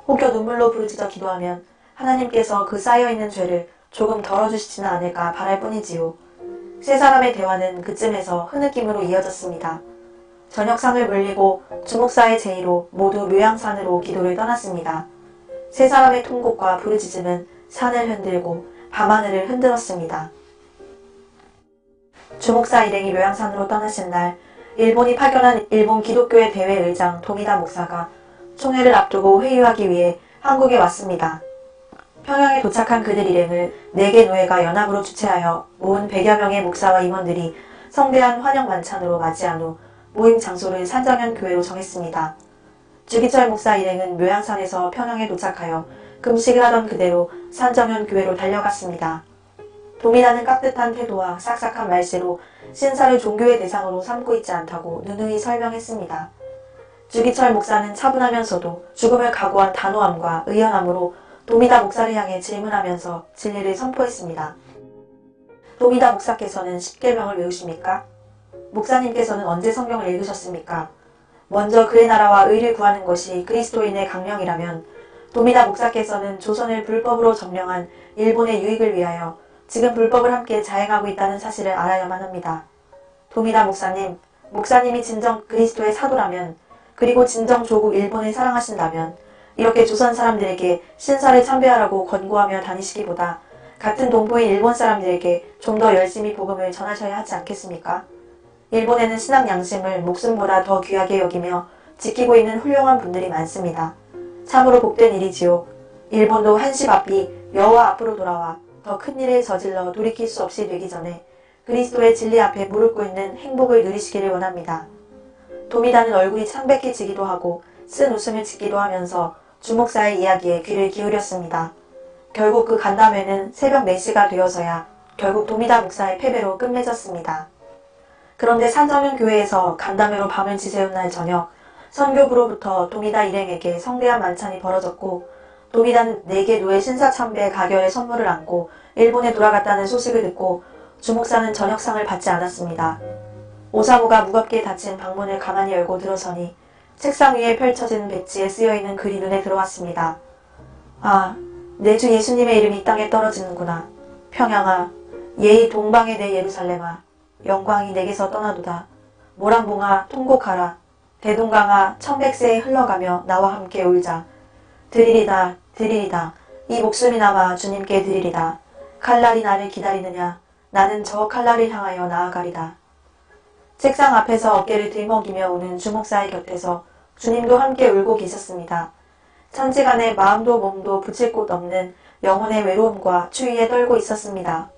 혹여 눈물로 부르짖어 기도하면 하나님께서 그 쌓여있는 죄를 조금 덜어주시지는 않을까 바랄 뿐이지요. 세 사람의 대화는 그쯤에서 흐느낌으로 이어졌습니다. 저녁상을 물리고 주 목사의 제의로 모두 묘양산으로 기도를 떠났습니다. 세 사람의 통곡과 부르짖음은 산을 흔들고 밤하늘을 흔들었습니다. 주 목사 일행이 묘양산으로 떠나신 날 일본이 파견한 일본 기독교회 대회 의장 도미다 목사가 총회를 앞두고 회의하기 위해 한국에 왔습니다. 평양에 도착한 그들 일행을 4개 노회가 연합으로 주최하여 모은 100여 명의 목사와 임원들이 성대한 환영 만찬으로 맞이한 후 모임 장소를 산정현 교회로 정했습니다. 주기철 목사 일행은 묘양산에서 평양에 도착하여 금식을 하던 그대로 산정현 교회로 달려갔습니다. 도미다는 깍듯한 태도와 싹싹한 말씨로 신사를 종교의 대상으로 삼고 있지 않다고 누누이 설명했습니다. 주기철 목사는 차분하면서도 죽음을 각오한 단호함과 의연함으로 도미다 목사를 향해 질문하면서 진리를 선포했습니다. 도미다 목사께서는 십계명을 외우십니까? 목사님께서는 언제 성경을 읽으셨습니까? 먼저 그의 나라와 의를 구하는 것이 그리스도인의 강령이라면 도미다 목사께서는 조선을 불법으로 점령한 일본의 유익을 위하여 지금 불법을 함께 자행하고 있다는 사실을 알아야만 합니다. 도미다 목사님, 목사님이 진정 그리스도의 사도라면 그리고 진정 조국 일본을 사랑하신다면 이렇게 조선 사람들에게 신사를 참배하라고 권고하며 다니시기보다 같은 동포인 일본 사람들에게 좀 더 열심히 복음을 전하셔야 하지 않겠습니까? 일본에는 신앙 양심을 목숨보다 더 귀하게 여기며 지키고 있는 훌륭한 분들이 많습니다. 참으로 복된 일이지요. 일본도 한시 바삐 여호와 앞으로 돌아와 더 큰 일을 저질러 돌이킬 수 없이 되기 전에 그리스도의 진리 앞에 무릎 꿇는 행복을 누리시기를 원합니다. 도미다는 얼굴이 창백해지기도 하고 쓴 웃음을 짓기도 하면서 주 목사의 이야기에 귀를 기울였습니다. 결국 그 간담회는 새벽 4시가 되어서야 결국 도미다 목사의 패배로 끝맺었습니다. 그런데 산정현 교회에서 간담회로 밤을 지새운 날 저녁 선교부로부터 도미다 일행에게 성대한 만찬이 벌어졌고 도비단 4개 노예 신사참배 가결의 선물을 안고 일본에 돌아갔다는 소식을 듣고 주목사는 저녁상을 받지 않았습니다. 오사무가 무겁게 닫힌 방문을 가만히 열고 들어서니 책상 위에 펼쳐진 백지에 쓰여있는 글이 눈에 들어왔습니다. 아, 내 주 예수님의 이름이 땅에 떨어지는구나. 평양아, 예의 동방의 내 예루살렘아, 영광이 내게서 떠나도다. 모랑봉아, 통곡하라. 대동강아, 천백세에 흘러가며 나와 함께 울자. 드리리다, 드리리다. 이 목숨이 남아 주님께 드리리다. 칼날이 나를 기다리느냐. 나는 저 칼날을 향하여 나아가리다. 책상 앞에서 어깨를 들먹이며 우는 주목사의 곁에서 주님도 함께 울고 계셨습니다. 천지간에 마음도 몸도 붙일 곳 없는 영혼의 외로움과 추위에 떨고 있었습니다.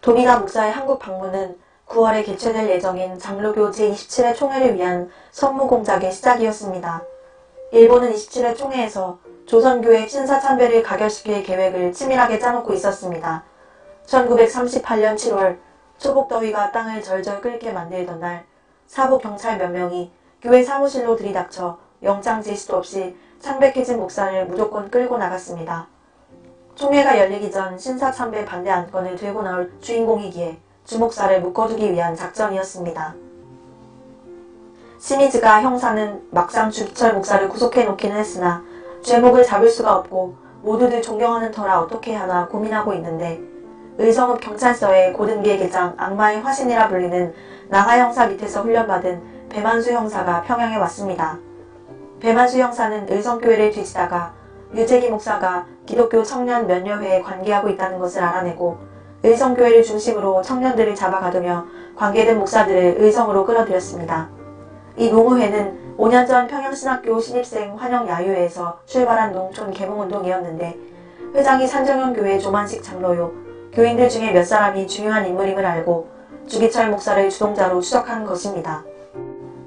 도미가 목사의 한국 방문은 9월에 개최될 예정인 장로교 제27회 총회를 위한 선무공작의 시작이었습니다. 일본은 27회 총회에서 조선교회 신사참배를 가결시킬 계획을 치밀하게 짜놓고 있었습니다. 1938년 7월 초복더위가 땅을 절절 끓게 만들던 날 사부 경찰 몇 명이 교회 사무실로 들이닥쳐 영장 제시도 없이 창백해진 목사를 무조건 끌고 나갔습니다. 총회가 열리기 전 신사참배 반대 안건을 들고 나올 주인공이기에 주목사를 묶어두기 위한 작전이었습니다. 시미즈가 형사는 막상 주기철 목사를 구속해놓기는 했으나 죄목을 잡을 수가 없고 모두들 존경하는 터라 어떻게 하나 고민하고 있는데 의성읍 경찰서의 고등계 계장 악마의 화신이라 불리는 나가 형사 밑에서 훈련받은 배만수 형사가 평양에 왔습니다. 배만수 형사는 의성교회를 뒤지다가 유재기 목사가 기독교 청년 면여회에 관계하고 있다는 것을 알아내고 의성교회를 중심으로 청년들을 잡아가두며 관계된 목사들을 의성으로 끌어들였습니다. 이 농우회는 5년 전 평양신학교 신입생 환영 야유회에서 출발한 농촌 개몽운동이었는데 회장이 산정현교회 조만식 장로요. 교인들 중에 몇 사람이 중요한 인물임을 알고 주기철 목사를 주동자로 추적한 것입니다.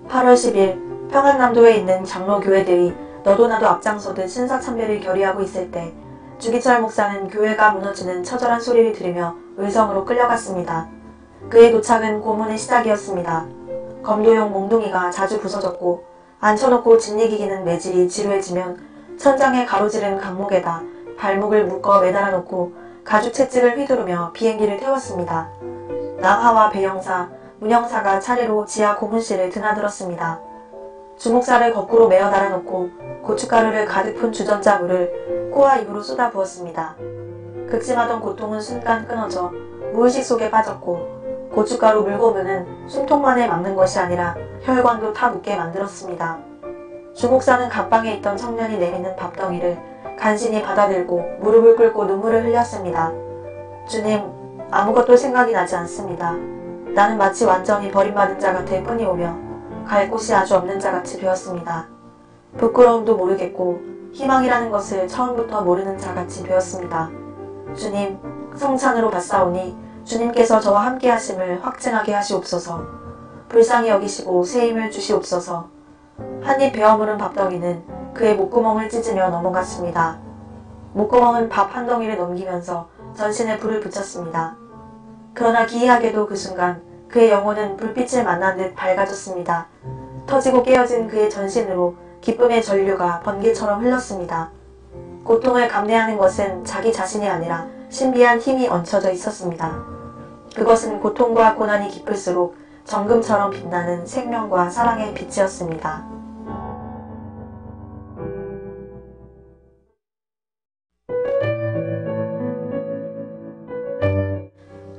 8월 10일 평안남도에 있는 장로교회들이 너도 나도 앞장서듯 신사참배를 결의하고 있을 때 주기철 목사는 교회가 무너지는 처절한 소리를 들으며 의성으로 끌려갔습니다. 그의 도착은 고문의 시작이었습니다. 검도용 몽둥이가 자주 부서졌고 앉혀놓고 짓이기는 매질이 지루해지면 천장에 가로지른 강목에다 발목을 묶어 매달아 놓고 가죽 채찍을 휘두르며 비행기를 태웠습니다. 낭하와 배영사, 문영사가 차례로 지하 고문실을 드나들었습니다. 주목사를 거꾸로 메어 달아놓고 고춧가루를 가득 푼 주전자 물을 코와 입으로 쏟아부었습니다. 극심하던 고통은 순간 끊어져 무의식 속에 빠졌고 고춧가루 물고문은 숨통만을 막는 것이 아니라 혈관도 타묻게 만들었습니다. 주목사는 갑방에 있던 청년이 내미는 밥덩이를 간신히 받아들고 무릎을 꿇고 눈물을 흘렸습니다. 주님, 아무것도 생각이 나지 않습니다. 나는 마치 완전히 버림받은 자 같을 뿐이오며 갈 곳이 아주 없는 자 같이 되었습니다. 부끄러움도 모르겠고 희망이라는 것을 처음부터 모르는 자 같이 되었습니다. 주님, 성찬으로 받사오니 주님께서 저와 함께 하심을 확증하게 하시옵소서. 불쌍히 여기시고 새 힘을 주시옵소서. 한입 베어무른 밥덩이는 그의 목구멍을 찢으며 넘어갔습니다. 목구멍은 밥 한 덩이를 넘기면서 전신에 불을 붙였습니다. 그러나 기이하게도 그 순간 그의 영혼은 불빛을 만난 듯 밝아졌습니다. 터지고 깨어진 그의 전신으로 기쁨의 전류가 번개처럼 흘렀습니다. 고통을 감내하는 것은 자기 자신이 아니라 신비한 힘이 얹혀져 있었습니다. 그것은 고통과 고난이 깊을수록 정금처럼 빛나는 생명과 사랑의 빛이었습니다.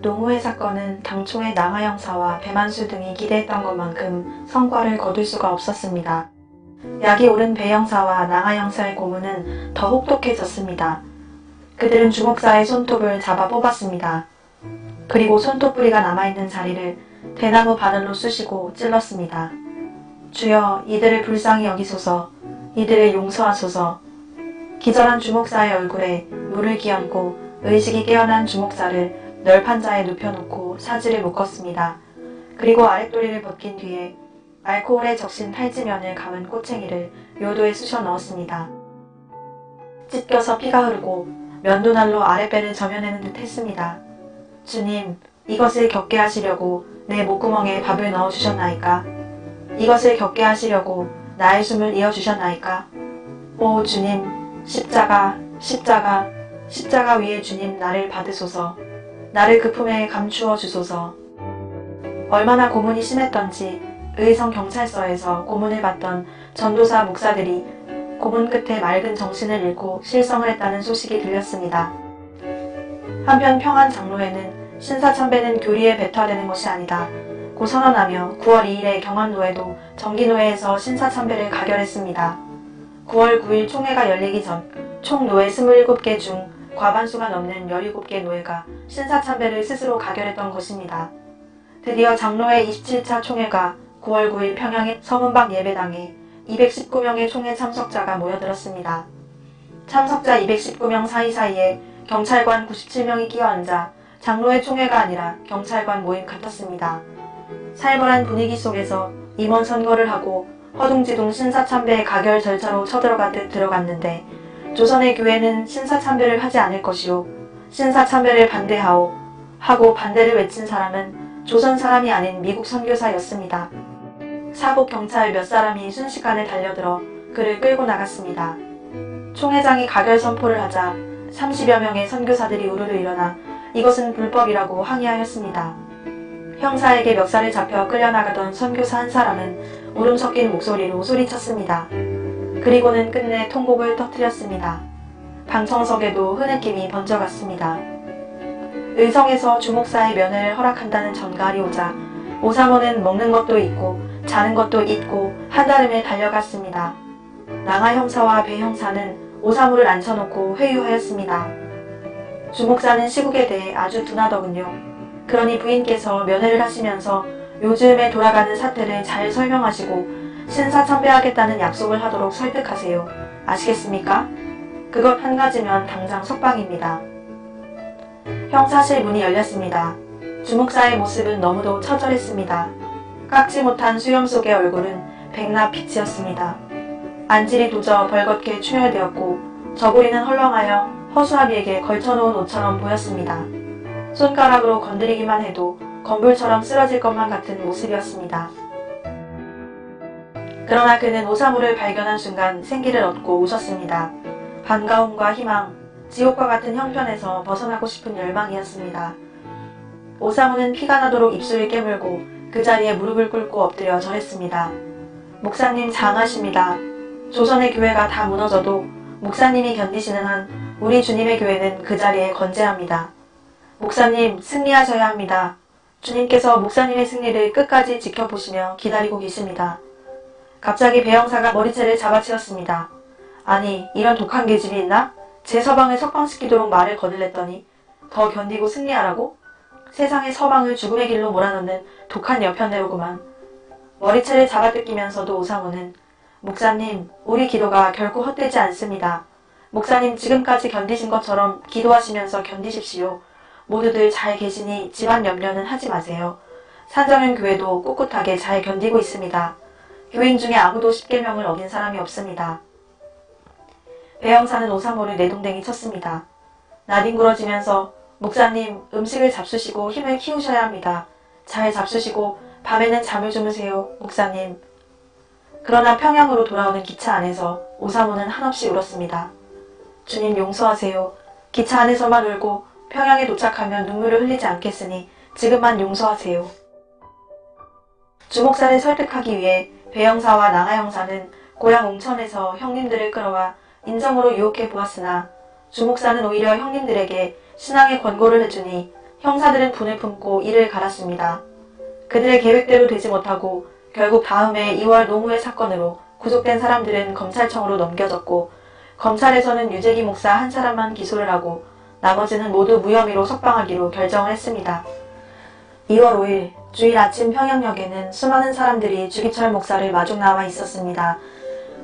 농우회 사건은 당초의 낭하 형사와 배만수 등이 기대했던 것만큼 성과를 거둘 수가 없었습니다. 약이 오른 배 형사와 낭하 형사의 고문은 더 혹독해졌습니다. 그들은 주목사의 손톱을 잡아 뽑았습니다. 그리고 손톱 뿌리가 남아있는 자리를 대나무 바늘로 쑤시고 찔렀습니다. 주여, 이들을 불쌍히 여기소서. 이들을 용서하소서. 기절한 주목사의 얼굴에 물을 끼얹고 의식이 깨어난 주목사를 널판자에 눕혀놓고 사지를 묶었습니다. 그리고 아랫도리를 벗긴 뒤에 알코올에 적신 탈지면을 감은 꼬챙이를 요도에 쑤셔 넣었습니다. 찢겨서 피가 흐르고 면도날로 아랫배를 점여내는 듯 했습니다. 주님, 이것을 겪게 하시려고 내 목구멍에 밥을 넣어주셨나이까? 이것을 겪게 하시려고 나의 숨을 이어주셨나이까? 오 주님, 십자가, 십자가, 십자가 위에 주님 나를 받으소서. 나를 그 품에 감추어 주소서. 얼마나 고문이 심했던지 의성 경찰서에서 고문을 받던 전도사 목사들이 고문 끝에 맑은 정신을 잃고 실성을 했다는 소식이 들렸습니다. 한편 평안 장로회는 신사참배는 교리에 배타되는 것이 아니다 고 선언하며 9월 2일에 경안노회도 정기노회에서 신사참배를 가결했습니다. 9월 9일 총회가 열리기 전 총 노회 27개 중 과반수가 넘는 17개 노회가 신사참배를 스스로 가결했던 것입니다. 드디어 장로회 27차 총회가 9월 9일 평양의 서문박 예배당에 219명의 총회 참석자가 모여들었습니다. 참석자 219명 사이사이에 경찰관 97명이 끼어앉아 장로회 총회가 아니라 경찰관 모임 같았습니다. 살벌한 분위기 속에서 임원 선거를 하고 허둥지둥 신사참배 가결 절차로 쳐들어가듯 들어갔는데 조선의 교회는 신사참배를 하지 않을 것이요 신사참배를 반대하오 하고 반대를 외친 사람은 조선 사람이 아닌 미국 선교사였습니다. 사복 경찰 몇 사람이 순식간에 달려들어 그를 끌고 나갔습니다. 총회장이 가결 선포를 하자 30여 명의 선교사들이 우르르 일어나 이것은 불법이라고 항의하였습니다. 형사에게 멱살을 잡혀 끌려나가던 선교사 한 사람은 울음 섞인 목소리로 소리쳤습니다. 그리고는 끝내 통곡을 터뜨렸습니다. 방청석에도 흐느낌이 번져갔습니다. 의성에서 주목사의 면회를 허락한다는 전갈이 오자 오사모는 먹는 것도 있고 자는 것도 잊고 한달음에 달려갔습니다. 낭하 형사와 배 형사는 오사모를 앉혀놓고 회유하였습니다. 주목사는 시국에 대해 아주 둔하더군요. 그러니 부인께서 면회를 하시면서 요즘에 돌아가는 사태를 잘 설명하시고 신사참배하겠다는 약속을 하도록 설득하세요. 아시겠습니까? 그것 한 가지면 당장 석방입니다. 형사실 문이 열렸습니다. 주목사의 모습은 너무도 처절했습니다. 깎지 못한 수염 속의 얼굴은 백납 빛이었습니다. 안질이 도저 벌겋게 충혈되었고 저고리는 헐렁하여 허수아비에게 걸쳐놓은 옷처럼 보였습니다. 손가락으로 건드리기만 해도 건불처럼 쓰러질 것만 같은 모습이었습니다. 그러나 그는 오사무를 발견한 순간 생기를 얻고 웃었습니다. 반가움과 희망, 지옥과 같은 형편에서 벗어나고 싶은 열망이었습니다. 오사무는 피가 나도록 입술을 깨물고 그 자리에 무릎을 꿇고 엎드려 절했습니다. 목사님 장하십니다. 조선의 교회가 다 무너져도 목사님이 견디시는 한 우리 주님의 교회는 그 자리에 건재합니다. 목사님 승리하셔야 합니다. 주님께서 목사님의 승리를 끝까지 지켜보시며 기다리고 계십니다. 갑자기 배영사가 머리채를 잡아치웠습니다. 아니 이런 독한 계집이 있나? 제 서방을 석방시키도록 말을 거들랬더니 더 견디고 승리하라고? 세상의 서방을 죽음의 길로 몰아넣는 독한 여편대로구만. 머리채를 잡아뜯기면서도 오사무는 목사님 우리 기도가 결코 헛되지 않습니다. 목사님 지금까지 견디신 것처럼 기도하시면서 견디십시오. 모두들 잘 계시니 집안 염려는 하지 마세요. 산정현 교회도 꿋꿋하게 잘 견디고 있습니다. 교인 중에 아무도 십계명을 어긴 사람이 없습니다. 배영사는 오사모를 내동댕이 쳤습니다. 나뒹굴어지면서 목사님 음식을 잡수시고 힘을 키우셔야 합니다. 잘 잡수시고 밤에는 잠을 주무세요. 목사님. 그러나 평양으로 돌아오는 기차 안에서 오사모는 한없이 울었습니다. 주님 용서하세요. 기차 안에서만 울고 평양에 도착하면 눈물을 흘리지 않겠으니 지금만 용서하세요. 주목사를 설득하기 위해 배영사와 낭하 형사는 고향 옹천에서 형님들을 끌어와 인정으로 유혹해 보았으나 주목사는 오히려 형님들에게 신앙의 권고를 해주니 형사들은 분을 품고 이를 갈았습니다. 그들의 계획대로 되지 못하고 결국 다음해 2월 노무회 사건으로 구속된 사람들은 검찰청으로 넘겨졌고 검찰에서는 유재기 목사 한 사람만 기소를 하고 나머지는 모두 무혐의로 석방하기로 결정을 했습니다. 2월 5일 주일 아침 평양역에는 수많은 사람들이 주기철 목사를 마중 나와 있었습니다.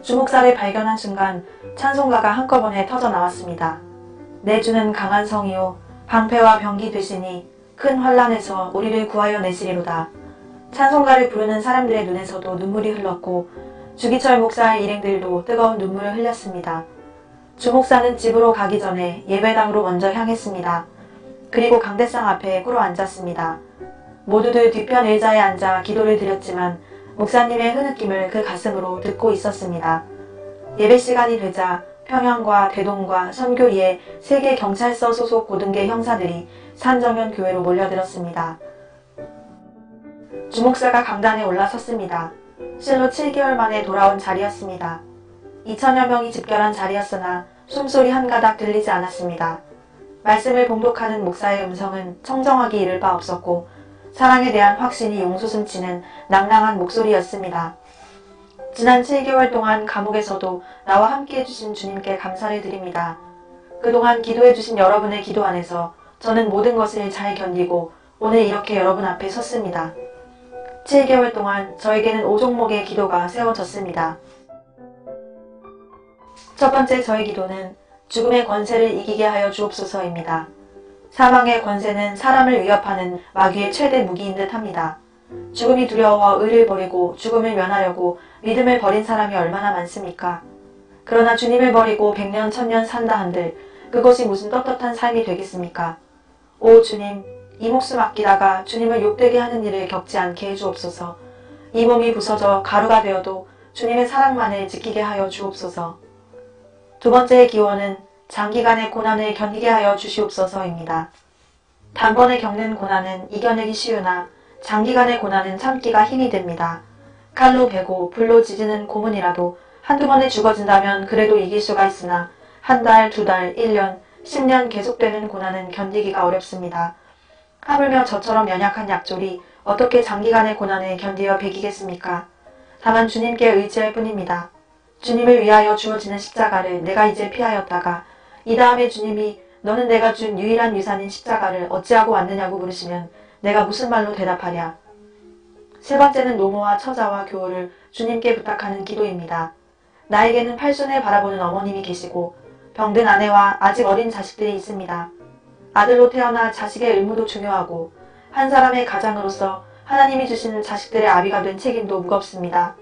주 목사를 발견한 순간 찬송가가 한꺼번에 터져 나왔습니다. 내 주는 강한 성이요 방패와 병기 되시니 큰 환란에서 우리를 구하여 내시리로다. 찬송가를 부르는 사람들의 눈에서도 눈물이 흘렀고 주기철 목사의 일행들도 뜨거운 눈물을 흘렸습니다. 주 목사는 집으로 가기 전에 예배당으로 먼저 향했습니다. 그리고 강대상 앞에 꿇어 앉았습니다. 모두들 뒤편 의자에 앉아 기도를 드렸지만 목사님의 흐느낌을 그 가슴으로 듣고 있었습니다. 예배 시간이 되자 평양과 대동과 선교리의 세계 경찰서 소속 고등계 형사들이 산정현 교회로 몰려들었습니다. 주목사가 강단에 올라섰습니다. 실로 7개월 만에 돌아온 자리였습니다. 2천여 명이 집결한 자리였으나 숨소리 한 가닥 들리지 않았습니다. 말씀을 봉독하는 목사의 음성은 청정하기 이를 바 없었고 사랑에 대한 확신이 용솟음치는 낭낭한 목소리였습니다. 지난 7개월 동안 감옥에서도 나와 함께 해주신 주님께 감사를 드립니다. 그동안 기도해주신 여러분의 기도 안에서 저는 모든 것을 잘 견디고 오늘 이렇게 여러분 앞에 섰습니다. 7개월 동안 저에게는 5종목의 기도가 세워졌습니다. 첫 번째 저의 기도는 죽음의 권세를 이기게 하여 주옵소서입니다. 사망의 권세는 사람을 위협하는 마귀의 최대 무기인 듯 합니다. 죽음이 두려워 의를 버리고 죽음을 면하려고 믿음을 버린 사람이 얼마나 많습니까? 그러나 주님을 버리고 100년 1000년 산다 한들 그것이 무슨 떳떳한 삶이 되겠습니까? 오 주님, 이 목숨 아끼다가 주님을 욕되게 하는 일을 겪지 않게 해주옵소서. 이 몸이 부서져 가루가 되어도 주님의 사랑만을 지키게 하여 주옵소서. 두 번째의 기원은 장기간의 고난을 견디게 하여 주시옵소서입니다. 단번에 겪는 고난은 이겨내기 쉬우나 장기간의 고난은 참기가 힘이 됩니다. 칼로 베고 불로 지지는 고문이라도 한두 번에 죽어진다면 그래도 이길 수가 있으나 한 달, 두 달, 1년, 10년 계속되는 고난은 견디기가 어렵습니다. 하물며 저처럼 연약한 약졸이 어떻게 장기간의 고난을 견디어 배기겠습니까? 다만 주님께 의지할 뿐입니다. 주님을 위하여 주어지는 십자가를 내가 이제 피하였다가 이 다음에 주님이 너는 내가 준 유일한 유산인 십자가를 어찌하고 왔느냐고 물으시면 내가 무슨 말로 대답하랴. 세 번째는 노모와 처자와 교우를 주님께 부탁하는 기도입니다. 나에게는 팔순을 바라보는 어머님이 계시고 병든 아내와 아직 어린 자식들이 있습니다. 아들로 태어나 자식의 의무도 중요하고 한 사람의 가장으로서 하나님이 주시는 자식들의 아비가 된 책임도 무겁습니다.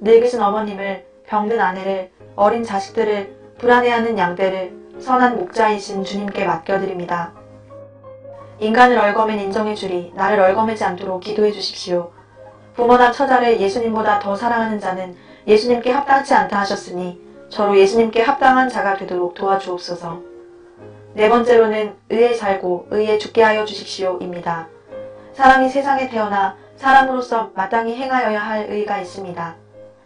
늙으신 어머님을, 병든 아내를, 어린 자식들을, 불안해하는 양떼를 선한 목자이신 주님께 맡겨드립니다. 인간을 얼거맨 인정해주리 나를 얼거매지 않도록 기도해 주십시오. 부모나 처자를 예수님보다 더 사랑하는 자는 예수님께 합당치 않다 하셨으니 저로 예수님께 합당한 자가 되도록 도와주옵소서. 네 번째로는 의에 살고 의에 죽게 하여 주십시오입니다. 사람이 세상에 태어나 사람으로서 마땅히 행하여야 할 의가 있습니다.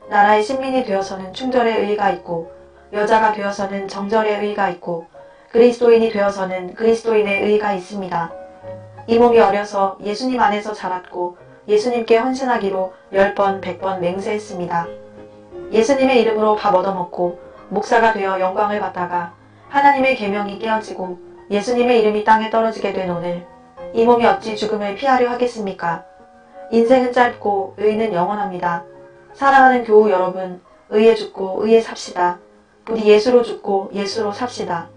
나라의 신민이 되어서는 충절의 의가 있고 여자가 되어서는 정절의 의가 있고 그리스도인이 되어서는 그리스도인의 의가 있습니다. 이 몸이 어려서 예수님 안에서 자랐고 예수님께 헌신하기로 10번, 100번 맹세했습니다. 예수님의 이름으로 밥 얻어먹고 목사가 되어 영광을 받다가 하나님의 계명이 깨어지고 예수님의 이름이 땅에 떨어지게 된 오늘 이 몸이 어찌 죽음을 피하려 하겠습니까? 인생은 짧고 의는 영원합니다. 사랑하는 교우 여러분, 의에 죽고 의에 삽시다. 부디 예수로 죽고 예수로 삽시다.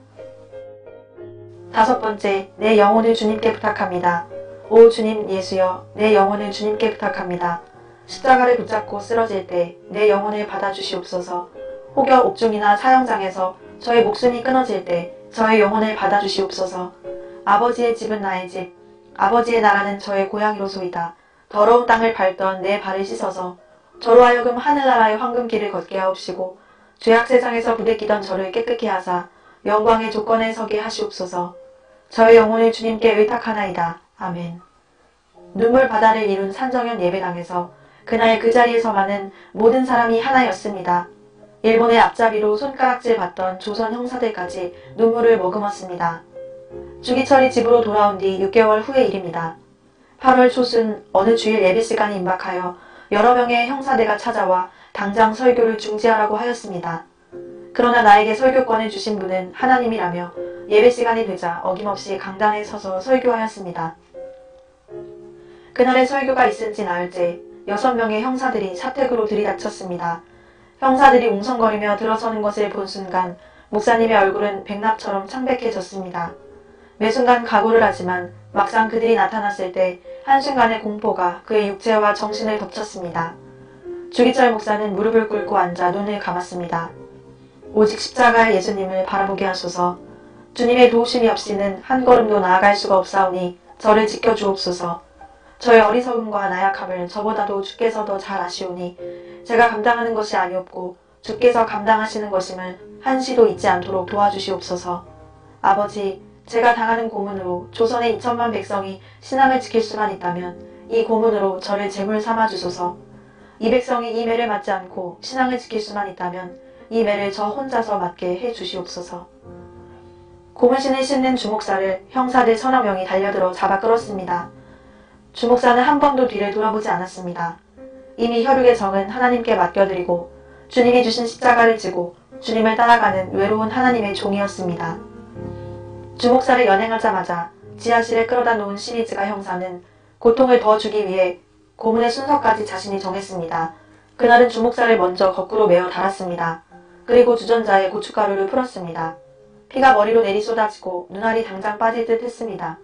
다섯 번째, 내 영혼을 주님께 부탁합니다. 오 주님 예수여, 내 영혼을 주님께 부탁합니다. 십자가를 붙잡고 쓰러질 때 내 영혼을 받아주시옵소서. 혹여 옥중이나 사형장에서 저의 목숨이 끊어질 때 저의 영혼을 받아주시옵소서. 아버지의 집은 나의 집, 아버지의 나라는 저의 고향이로소이다. 더러운 땅을 밟던 내 발을 씻어서 저로 하여금 하늘나라의 황금길을 걷게 하옵시고 죄악세상에서 부대끼던 저를 깨끗게 하사 영광의 조건에 서게 하시옵소서. 저의 영혼을 주님께 의탁하나이다. 아멘. 눈물 바다를 이룬 산정현 예배당에서 그날 그 자리에서 많은 모든 사람이 하나였습니다. 일본의 앞잡이로 손가락질 받던 조선 형사들까지 눈물을 머금었습니다. 주기철이 집으로 돌아온 뒤 6개월 후의 일입니다. 8월 초순 어느 주일 예배시간이 임박하여 여러 명의 형사대가 찾아와 당장 설교를 중지하라고 하였습니다. 그러나 나에게 설교권을 주신 분은 하나님이라며 예배시간이 되자 어김없이 강단에 서서 설교하였습니다. 그날의 설교가 있은 지 나흘째 6명의 형사들이 사택으로 들이닥쳤습니다. 형사들이 웅성거리며 들어서는 것을 본 순간 목사님의 얼굴은 백납처럼 창백해졌습니다. 매 순간 각오를 하지만 막상 그들이 나타났을 때 한순간의 공포가 그의 육체와 정신을 덮쳤습니다. 주기철 목사는 무릎을 꿇고 앉아 눈을 감았습니다. 오직 십자가의 예수님을 바라보게 하소서. 주님의 도우심이 없이는 한 걸음도 나아갈 수가 없사오니 저를 지켜주옵소서. 저의 어리석음과 나약함을 저보다도 주께서 더 잘 아시오니 제가 감당하는 것이 아니옵고 주께서 감당하시는 것임을 한시도 잊지 않도록 도와주시옵소서. 아버지, 제가 당하는 고문으로 조선의 2천만 백성이 신앙을 지킬 수만 있다면 이 고문으로 저를 제물 삼아 주소서. 이 백성이 이 매를 맞지 않고 신앙을 지킬 수만 있다면 이 매를 저 혼자서 맞게 해 주시옵소서. 고문신을 싣는 주목사를 형사들 서너 명이 달려들어 잡아 끌었습니다. 주목사는 한 번도 뒤를 돌아보지 않았습니다. 이미 혈육의 정은 하나님께 맡겨드리고 주님이 주신 십자가를 지고 주님을 따라가는 외로운 하나님의 종이었습니다. 주목사를 연행하자마자 지하실에 끌어다 놓은 시리즈가 형사는 고통을 더 주기 위해 고문의 순서까지 자신이 정했습니다. 그날은 주목사를 먼저 거꾸로 메어 달았습니다. 그리고 주전자에 고춧가루를 풀었습니다. 피가 머리로 내리 쏟아지고 눈알이 당장 빠질 듯 했습니다.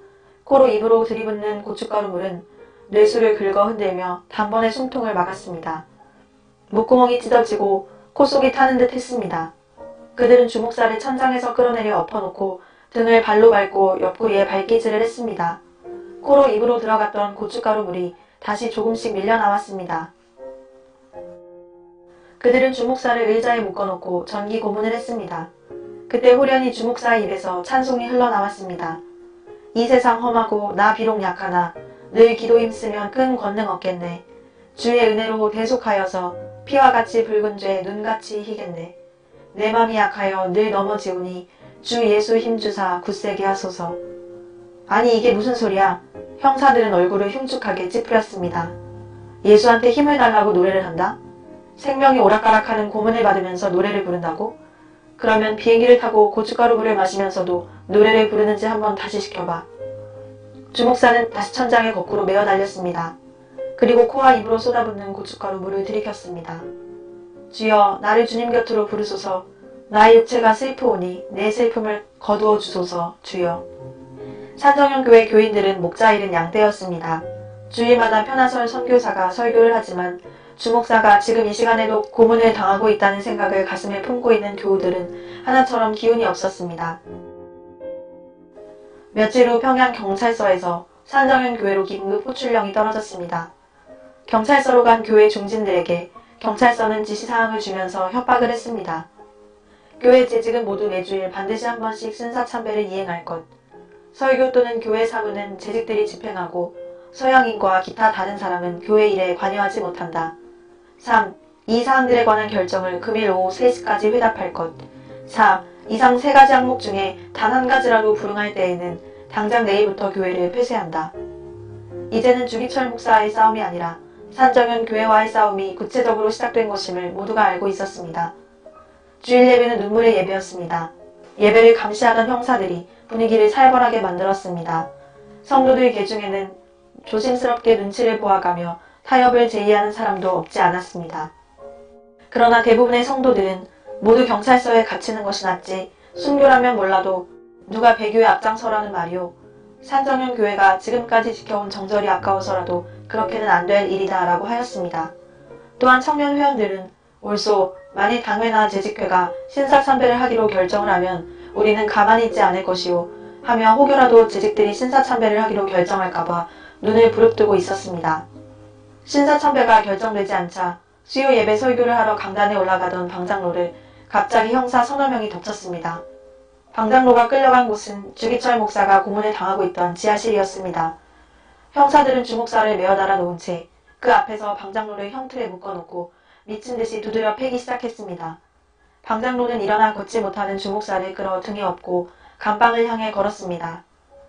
코로 입으로 들이붓는 고춧가루 물은 뇌수를 긁어 흔들며 단번에 숨통을 막았습니다. 목구멍이 찢어지고 코 속이 타는 듯 했습니다. 그들은 주목사를 천장에서 끌어내려 엎어놓고 등을 발로 밟고 옆구리에 발기질을 했습니다. 코로 입으로 들어갔던 고춧가루 물이 다시 조금씩 밀려 나왔습니다. 그들은 주목사를 의자에 묶어놓고 전기 고문을 했습니다. 그때 호련히 주목사 입에서 찬송이 흘러나왔습니다. 이 세상 험하고 나 비록 약하나 늘 기도 힘쓰면 큰 권능 얻겠네. 주의 은혜로 대속하여서 피와 같이 붉은 죄 눈같이 희겠네. 내 맘이 약하여 늘 넘어지오니 주 예수 힘주사 굳세게 하소서. 아니 이게 무슨 소리야? 형사들은 얼굴을 흉측하게 찌푸렸습니다. 예수한테 힘을 달라고 노래를 한다? 생명이 오락가락하는 고문을 받으면서 노래를 부른다고? 그러면 비행기를 타고 고춧가루물을 마시면서도 노래를 부르는지 한번 다시 시켜봐. 주목사는 다시 천장에 거꾸로 메어 달렸습니다. 그리고 코와 입으로 쏟아붓는 고춧가루물을 들이켰습니다. 주여, 나를 주님 곁으로 부르소서. 나의 육체가 슬프오니 내 슬픔을 거두어 주소서. 주여. 산정형교회 교인들은 목자 잃은 양떼였습니다. 주일마다 편하설 선교사가 설교를 하지만 주목사가 지금 이 시간에도 고문을 당하고 있다는 생각을 가슴에 품고 있는 교우들은 하나처럼 기운이 없었습니다. 며칠 후 평양 경찰서에서 산정현 교회로 긴급 호출령이 떨어졌습니다. 경찰서로 간 교회 중진들에게 경찰서는 지시사항을 주면서 협박을 했습니다. 교회 재직은 모두 매주일 반드시 한 번씩 신사참배를 이행할 것. 설교 또는 교회 사무는 재직들이 집행하고 서양인과 기타 다른 사람은 교회 일에 관여하지 못한다. 3. 이 사항들에 관한 결정을 금일 오후 3시까지 회답할 것. 4. 이상 3가지 항목 중에 단 한 가지라도 불응할 때에는 당장 내일부터 교회를 폐쇄한다. 이제는 주기철 목사와의 싸움이 아니라 산정현 교회와의 싸움이 구체적으로 시작된 것임을 모두가 알고 있었습니다. 주일 예배는 눈물의 예배였습니다. 예배를 감시하던 형사들이 분위기를 살벌하게 만들었습니다. 성도들 계중에는 조심스럽게 눈치를 보아가며 타협을 제의하는 사람도 없지 않았습니다. 그러나 대부분의 성도들은 모두 경찰서에 갇히는 것이 낫지 순교라면 몰라도 누가 배교에 앞장서라는 말이오. 산정현 교회가 지금까지 지켜온 정절이 아까워서라도 그렇게는 안 될 일이다 라고 하였습니다. 또한 청년 회원들은 올소 만일 당회나 재직회가 신사참배를 하기로 결정을 하면 우리는 가만히 있지 않을 것이오 하며 혹여라도 재직들이 신사참배를 하기로 결정할까봐 눈을 부릅뜨고 있었습니다. 신사참배가 결정되지 않자 수요 예배 설교를 하러 강단에 올라가던 방장로를 갑자기 형사 서너 명이 덮쳤습니다. 방장로가 끌려간 곳은 주기철 목사가 고문을 당하고 있던 지하실이었습니다. 형사들은 주목사를 메어 달아 놓은 채 그 앞에서 방장로를 형틀에 묶어놓고 미친 듯이 두드려 패기 시작했습니다. 방장로는 일어나 걷지 못하는 주목사를 끌어 등에 업고 감방을 향해 걸었습니다.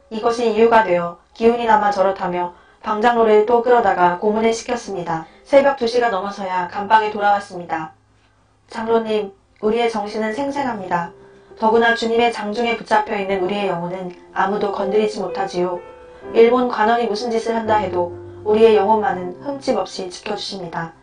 이것이 이유가 되어 기운이 남아 저렇다며 방장로를 또 끌어다가 고문을 시켰습니다. 새벽 2시가 넘어서야 감방에 돌아왔습니다. 장로님, 우리의 정신은 생생합니다. 더구나 주님의 장중에 붙잡혀 있는 우리의 영혼은 아무도 건드리지 못하지요. 일본 관원이 무슨 짓을 한다 해도 우리의 영혼만은 흠집 없이 지켜주십니다.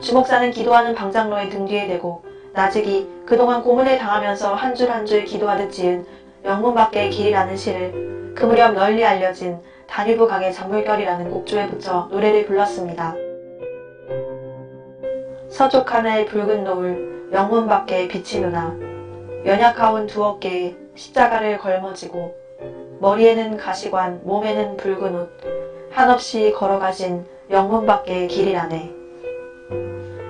주목사는 기도하는 방장로의 등 뒤에 대고 나직이 그동안 고문을 당하면서 한 줄 한 줄 기도하듯 지은 영문 밖의 길이라는 시를 그 무렵 널리 알려진 다뉴브 강의 잔물결이라는 곡조에 붙여 노래를 불렀습니다. 서쪽 하늘 붉은 노을 영문 밖에 빛이 누나 연약하온 두 어깨에 십자가를 걸머지고 머리에는 가시관 몸에는 붉은 옷 한없이 걸어가신 영문 밖의 길이라네.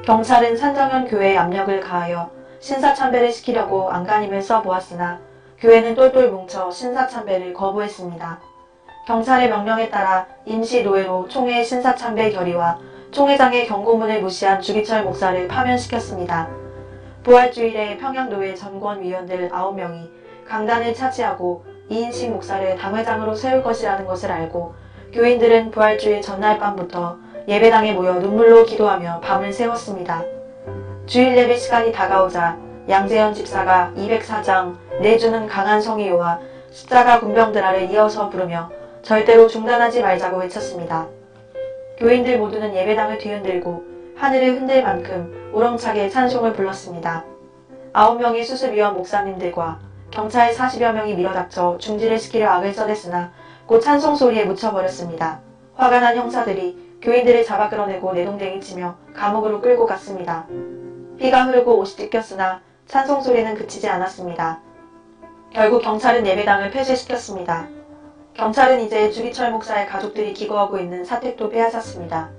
경찰은 산정현 교회에 압력을 가하여 신사참배를 시키려고 안간힘을 써보았으나 교회는 똘똘 뭉쳐 신사참배를 거부했습니다. 경찰의 명령에 따라 임시 노예로 총회 신사참배 결의와 총회장의 경고문을 무시한 주기철 목사를 파면시켰습니다. 부활주일에 평양노회 전권위원들 9명이 강단을 차지하고 이인식 목사를 당회장으로 세울 것이라는 것을 알고 교인들은 부활주일 전날 밤부터 예배당에 모여 눈물로 기도하며 밤을 새웠습니다. 주일 예배 시간이 다가오자 양재현 집사가 204장 내주는 강한 성의요와 십자가 군병들아를 이어서 부르며 절대로 중단하지 말자고 외쳤습니다. 교인들 모두는 예배당을 뒤흔들고 하늘을 흔들 만큼 우렁차게 찬송을 불렀습니다. 9명의 수습위원 목사님들과 경찰 40여 명이 밀어닥쳐 중지를 시키려 악을 써댔으나 곧 찬송소리에 묻혀버렸습니다. 화가 난 형사들이 교인들을 잡아 끌어내고 내동댕이 치며 감옥으로 끌고 갔습니다. 피가 흐르고 옷이 찢겼으나 찬송소리는 그치지 않았습니다. 결국 경찰은 예배당을 폐쇄시켰습니다. 경찰은 이제 주기철 목사의 가족들이 기거하고 있는 사택도 빼앗았습니다.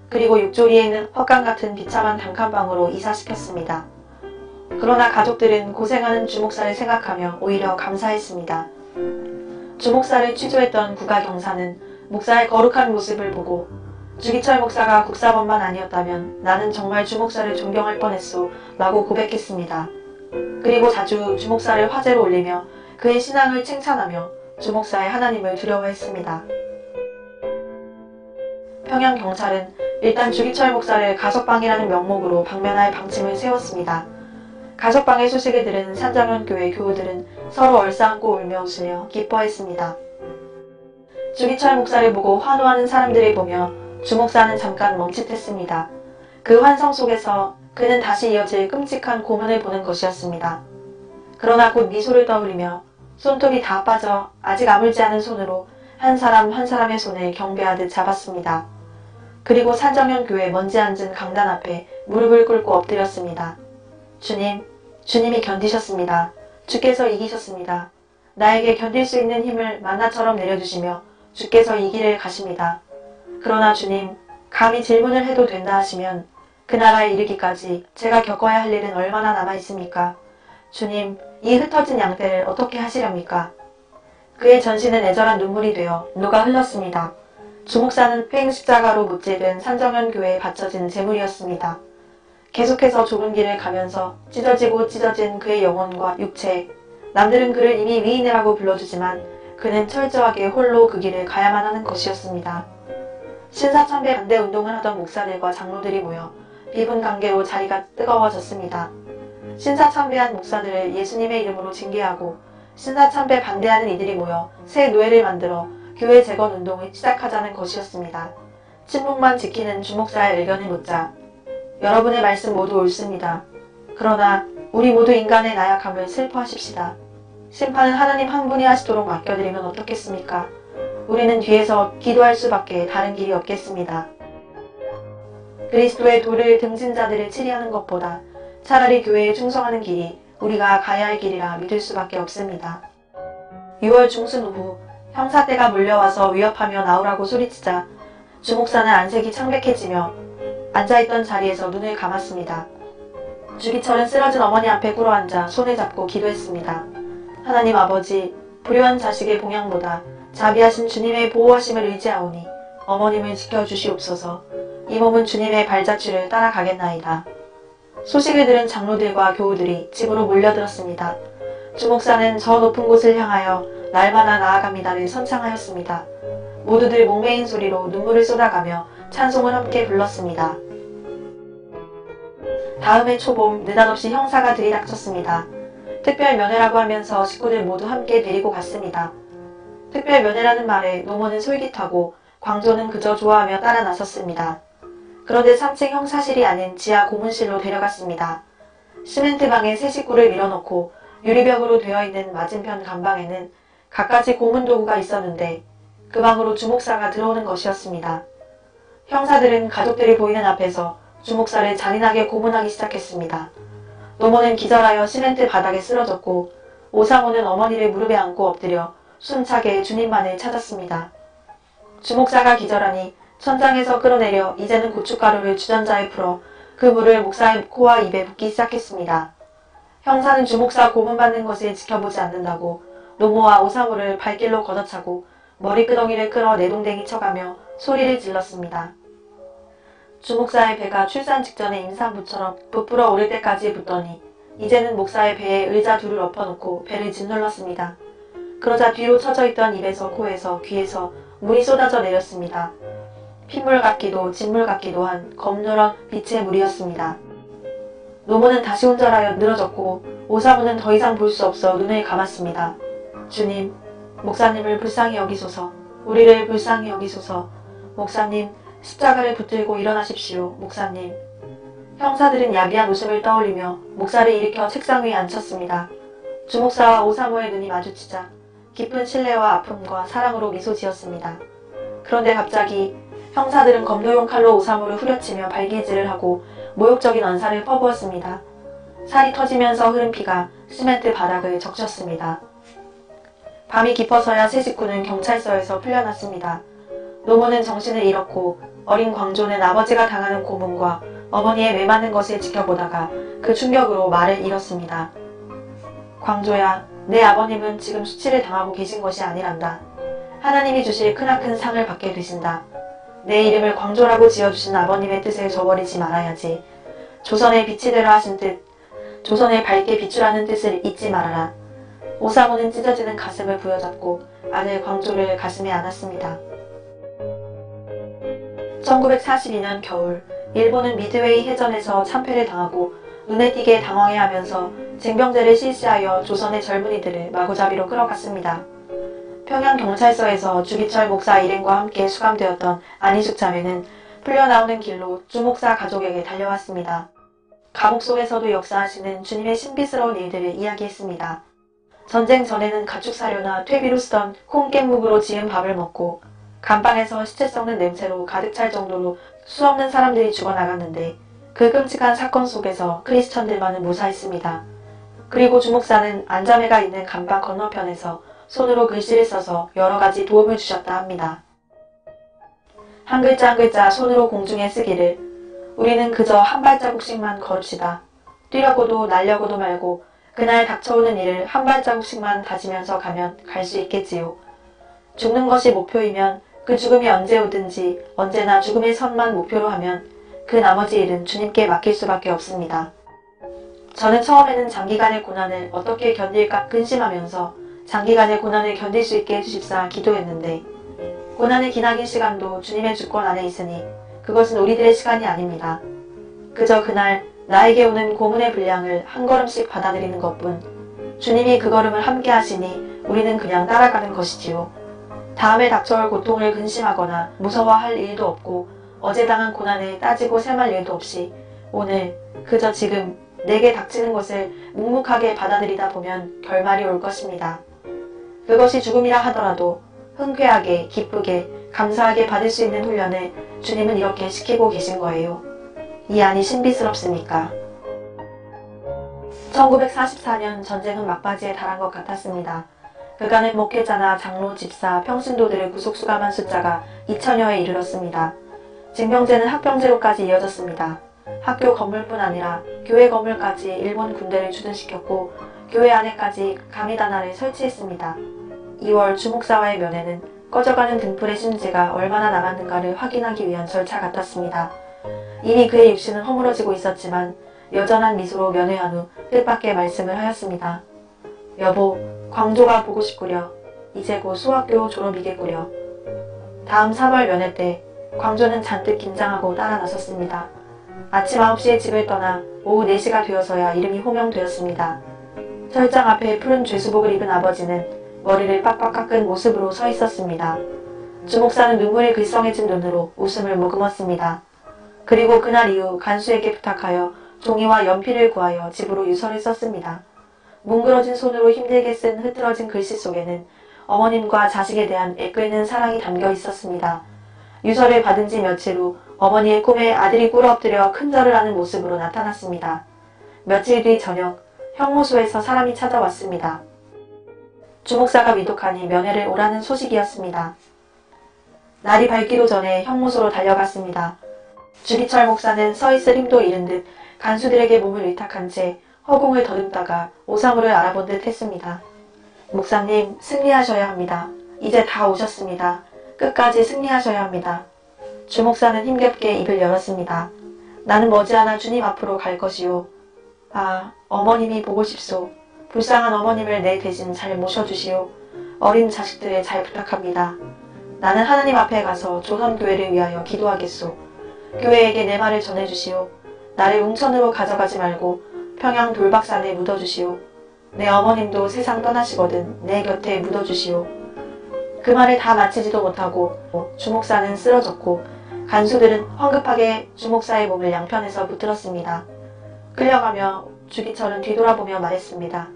그리고 육조리에 있는 헛간 같은 비참한 단칸방으로 이사시켰습니다. 그러나 가족들은 고생하는 주목사를 생각하며 오히려 감사했습니다. 주목사를 취조했던 국가경사는 목사의 거룩한 모습을 보고 주기철 목사가 국사범만 아니었다면 나는 정말 주목사를 존경할 뻔했소 라고 고백했습니다. 그리고 자주 주목사를 화제로 올리며 그의 신앙을 칭찬하며 주목사의 하나님을 두려워했습니다. 평양경찰은 일단 주기철 목사를 가석방이라는 명목으로 방면할 방침을 세웠습니다. 가석방의 소식을 들은 산정현 교회 교우들은 서로 얼싸안고 울며 웃으며 기뻐했습니다. 주기철 목사를 보고 환호하는 사람들을 보며 주목사는 잠깐 멈칫했습니다. 그 환성 속에서 그는 다시 이어질 끔찍한 고문을 보는 것이었습니다. 그러나 곧 미소를 떠올리며 손톱이 다 빠져 아직 아물지 않은 손으로 한 사람 한 사람의 손을 경배하듯 잡았습니다. 그리고 산정현 교회 먼지 앉은 강단 앞에 무릎을 꿇고 엎드렸습니다. 주님, 주님이 견디셨습니다. 주께서 이기셨습니다. 나에게 견딜 수 있는 힘을 만나처럼 내려주시며 주께서 이 길을 가십니다. 그러나 주님, 감히 질문을 해도 된다 하시면 그 나라에 이르기까지 제가 겪어야 할 일은 얼마나 남아 있습니까? 주님, 이 흩어진 양떼를 어떻게 하시렵니까? 그의 전신은 애절한 눈물이 되어 녹아 흘렀습니다. 주목사는 횡십자가로 못질된 산정현 교회에 바쳐진 제물이었습니다. 계속해서 좁은 길을 가면서 찢어지고 찢어진 그의 영혼과 육체, 남들은 그를 이미 위인이라고 불러주지만 그는 철저하게 홀로 그 길을 가야만 하는 것이었습니다. 신사참배 반대 운동을 하던 목사들과 장로들이 모여 비분 관계로 자리가 뜨거워졌습니다. 신사참배한 목사들을 예수님의 이름으로 징계하고 신사참배 반대하는 이들이 모여 새 노예를 만들어 교회 재건 운동을 시작하자는 것이었습니다. 침묵만 지키는 주목사의 의견을 묻자 여러분의 말씀 모두 옳습니다. 그러나 우리 모두 인간의 나약함을 슬퍼하십시다. 심판은 하나님 한 분이 하시도록 맡겨드리면 어떻겠습니까? 우리는 뒤에서 기도할 수밖에 다른 길이 없겠습니다. 그리스도의 도를 등진 자들을 치리하는 것보다 차라리 교회에 충성하는 길이 우리가 가야 할 길이라 믿을 수밖에 없습니다. 6월 중순 오후 형사대가 몰려와서 위협하며 나오라고 소리치자 주목사는 안색이 창백해지며 앉아있던 자리에서 눈을 감았습니다. 주기철은 쓰러진 어머니 앞에 꿇어앉아 손을 잡고 기도했습니다. 하나님 아버지, 불효한 자식의 봉양보다 자비하신 주님의 보호하심을 의지하오니 어머님을 지켜주시옵소서. 이 몸은 주님의 발자취를 따라가겠나이다. 소식을 들은 장로들과 교우들이 집으로 몰려들었습니다. 주목사는 저 높은 곳을 향하여 날마다 나아갑니다를 선창하였습니다. 모두들 목매인 소리로 눈물을 쏟아가며 찬송을 함께 불렀습니다. 다음해 초봄 느닷없이 형사가 들이닥쳤습니다. 특별 면회라고 하면서 식구들 모두 함께 데리고 갔습니다. 특별 면회라는 말에 노모는 솔깃하고 광조는 그저 좋아하며 따라 나섰습니다. 그런데 3층 형사실이 아닌 지하 고문실로 데려갔습니다. 시멘트 방에 세 식구를 밀어넣고 유리벽으로 되어있는 맞은편 간방에는 갖가지 고문 도구가 있었는데 그 방으로 주목사가 들어오는 것이었습니다. 형사들은 가족들이 보이는 앞에서 주목사를 잔인하게 고문하기 시작했습니다. 노모는 기절하여 시멘트 바닥에 쓰러졌고 오상호는 어머니를 무릎에 안고 엎드려 숨차게 주님만을 찾았습니다. 주목사가 기절하니 천장에서 끌어내려 이제는 고춧가루를 주전자에 풀어 그 물을 목사의 코와 입에 붓기 시작했습니다. 형사는 주목사 고문받는 것을 지켜보지 않는다고 노모와 오사무를 발길로 걷어차고 머리끄덩이를 끌어 내동댕이 쳐가며 소리를 질렀습니다. 주목사의 배가 출산 직전의 임산부처럼 부풀어 오를 때까지 붙더니 이제는 목사의 배에 의자 둘을 엎어놓고 배를 짓눌렀습니다. 그러자 뒤로 처져있던 입에서 코에서 귀에서 물이 쏟아져 내렸습니다. 핏물 같기도 진물 같기도 한 검누런 빛의 물이었습니다. 노모는 다시 혼절하여 늘어졌고 오사무는 더 이상 볼 수 없어 눈을 감았습니다. 주님, 목사님을 불쌍히 여기소서. 우리를 불쌍히 여기소서. 목사님, 십자가를 붙들고 일어나십시오. 목사님. 형사들은 야비한 웃음을 떠올리며 목사를 일으켜 책상 위에 앉혔습니다. 주목사와 오사무의 눈이 마주치자 깊은 신뢰와 아픔과 사랑으로 미소 지었습니다. 그런데 갑자기 형사들은 검도용 칼로 오사무를 후려치며 발길질을 하고 모욕적인 언사를 퍼부었습니다. 살이 터지면서 흐른 피가 시멘트 바닥을 적셨습니다. 밤이 깊어서야 세 식구는 경찰서에서 풀려났습니다. 노모는 정신을 잃었고 어린 광조는 아버지가 당하는 고문과 어머니의 메마른 것을 지켜보다가 그 충격으로 말을 잃었습니다. 광조야, 내 아버님은 지금 수치를 당하고 계신 것이 아니란다. 하나님이 주실 크나큰 상을 받게 되신다. 내 이름을 광조라고 지어주신 아버님의 뜻을 저버리지 말아야지. 조선의 빛이 되라 하신 뜻, 조선을 밝게 비추라는 뜻을 잊지 말아라. 오사무는 찢어지는 가슴을 부여잡고 아들 광조를 가슴에 안았습니다. 1942년 겨울, 일본은 미드웨이 해전에서 참패를 당하고 눈에 띄게 당황해하면서 징병제를 실시하여 조선의 젊은이들을 마구잡이로 끌어갔습니다. 평양경찰서에서 주기철 목사 일행과 함께 수감되었던 안희숙 자매는 풀려나오는 길로 주목사 가족에게 달려왔습니다. 감옥 속에서도 역사하시는 주님의 신비스러운 일들을 이야기했습니다. 전쟁 전에는 가축사료나 퇴비로 쓰던 콩깻묵으로 지은 밥을 먹고 감방에서 시체 썩는 냄새로 가득 찰 정도로 수없는 사람들이 죽어나갔는데 그 끔찍한 사건 속에서 크리스천들만은 무사했습니다. 그리고 주목사는 안자매가 있는 감방 건너편에서 손으로 글씨를 써서 여러 가지 도움을 주셨다 합니다. 한 글자 한 글자 손으로 공중에 쓰기를 우리는 그저 한 발자국씩만 걸읍시다. 뛰려고도 날려고도 말고 그날 닥쳐오는 일을 한 발자국씩만 다지면서 가면 갈 수 있겠지요. 죽는 것이 목표이면 그 죽음이 언제 오든지 언제나 죽음의 선만 목표로 하면 그 나머지 일은 주님께 맡길 수밖에 없습니다. 저는 처음에는 장기간의 고난을 어떻게 견딜까 근심하면서 장기간의 고난을 견딜 수 있게 해주십사 기도했는데 고난의 기나긴 시간도 주님의 주권 안에 있으니 그것은 우리들의 시간이 아닙니다. 그저 그날 나에게 오는 고문의 분량을 한 걸음씩 받아들이는 것뿐 주님이 그 걸음을 함께 하시니 우리는 그냥 따라가는 것이지요. 다음에 닥쳐올 고통을 근심하거나 무서워할 일도 없고 어제 당한 고난에 따지고 셈할 일도 없이 오늘 그저 지금 내게 닥치는 것을 묵묵하게 받아들이다 보면 결말이 올 것입니다. 그것이 죽음이라 하더라도 흔쾌하게 기쁘게 감사하게 받을 수 있는 훈련을 주님은 이렇게 시키고 계신 거예요. 이 안이 신비스럽습니까? 1944년 전쟁은 막바지에 달한 것 같았습니다. 그간의 목회자나 장로, 집사, 평신도들을 구속 수감한 숫자가 2천여에 이르렀습니다. 징병제는 학병제로까지 이어졌습니다. 학교 건물뿐 아니라 교회 건물까지 일본 군대를 주둔시켰고 교회 안에까지 감리단화를 설치했습니다. 2월 주목사와의 면회는 꺼져가는 등불의 심지가 얼마나 남았는가를 확인하기 위한 절차 같았습니다. 이미 그의 육신은 허물어지고 있었지만 여전한 미소로 면회한 후 뜻밖의 말씀을 하였습니다. 여보, 광조가 보고 싶구려. 이제 곧 수학교 졸업이겠구려. 다음 3월 면회 때 광조는 잔뜩 긴장하고 따라 나섰습니다. 아침 9시에 집을 떠나 오후 4시가 되어서야 이름이 호명되었습니다. 철장 앞에 푸른 죄수복을 입은 아버지는 머리를 빡빡 깎은 모습으로 서 있었습니다. 주목사는 눈물이 글썽해진 눈으로 웃음을 머금었습니다. 그리고 그날 이후 간수에게 부탁하여 종이와 연필을 구하여 집으로 유서를 썼습니다. 뭉그러진 손으로 힘들게 쓴 흐트러진 글씨 속에는 어머님과 자식에 대한 애끓는 사랑이 담겨 있었습니다. 유서를 받은 지 며칠 후 어머니의 꿈에 아들이 꿇어엎드려 큰절을 하는 모습으로 나타났습니다. 며칠 뒤 저녁 형무소에서 사람이 찾아왔습니다. 주목사가 위독하니 면회를 오라는 소식이었습니다. 날이 밝기도 전에 형무소로 달려갔습니다. 주기철 목사는 서있을 힘도 잃은 듯 간수들에게 몸을 의탁한 채 허공을 더듬다가 오사무를 알아본 듯 했습니다. 목사님, 승리하셔야 합니다. 이제 다 오셨습니다. 끝까지 승리하셔야 합니다. 주 목사는 힘겹게 입을 열었습니다. 나는 머지않아 주님 앞으로 갈 것이요. 아, 어머님이 보고 싶소. 불쌍한 어머님을 내 대신 잘 모셔주시오. 어린 자식들을 잘 부탁합니다. 나는 하나님 앞에 가서 조선교회를 위하여 기도하겠소. 교회에게 내 말을 전해주시오. 나를 웅천으로 가져가지 말고 평양 돌박산에 묻어주시오. 내 어머님도 세상 떠나시거든 내 곁에 묻어주시오. 그 말을 다 마치지도 못하고 주목사는 쓰러졌고 간수들은 황급하게 주목사의 몸을 양편에서 붙들었습니다. 끌려가며 주기철은 뒤돌아보며 말했습니다.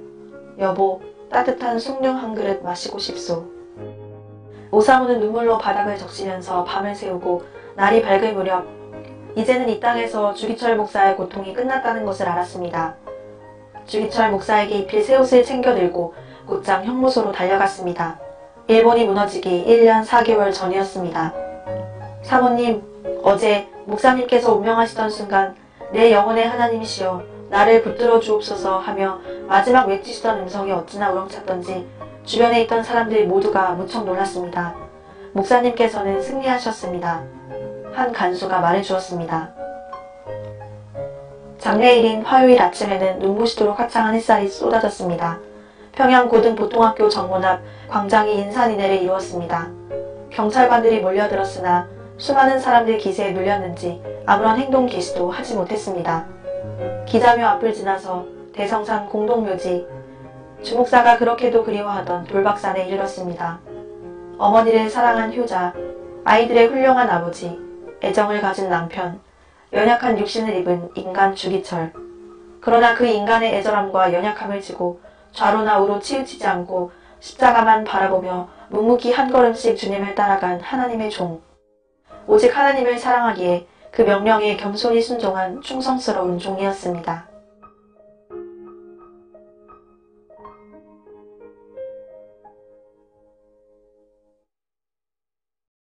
여보, 따뜻한 숭늉 한 그릇 마시고 싶소. 오사무는 눈물로 바닥을 적시면서 밤을 새우고 날이 밝을 무렵 이제는 이 땅에서 주기철 목사의 고통이 끝났다는 것을 알았습니다. 주기철 목사에게 입힐 새 옷을 챙겨 들고 곧장 형무소로 달려갔습니다. 일본이 무너지기 1년 4개월 전이었습니다. 사모님, 어제 목사님께서 운명하시던 순간 내 영혼의 하나님이시여 나를 붙들어 주옵소서 하며 마지막 외치시던 음성이 어찌나 우렁찼던지 주변에 있던 사람들 모두가 무척 놀랐습니다. 목사님께서는 승리하셨습니다. 한 간수가 말해주었습니다. 장례일인 화요일 아침에는 눈부시도록 화창한 햇살이 쏟아졌습니다. 평양 고등보통학교 정문 앞 광장이 인산인해를 이루었습니다. 경찰관들이 몰려들었으나 수많은 사람들 기세에 눌렸는지 아무런 행동 개시도 하지 못했습니다. 기자묘 앞을 지나서 대성산 공동묘지, 주목사가 그렇게도 그리워하던 돌박산에 이르렀습니다. 어머니를 사랑한 효자, 아이들의 훌륭한 아버지, 애정을 가진 남편, 연약한 육신을 입은 인간 주기철. 그러나 그 인간의 애절함과 연약함을 지고 좌로나 우로 치우치지 않고 십자가만 바라보며 묵묵히 한 걸음씩 주님을 따라간 하나님의 종. 오직 하나님을 사랑하기에 그 명령에 겸손히 순종한 충성스러운 종이었습니다.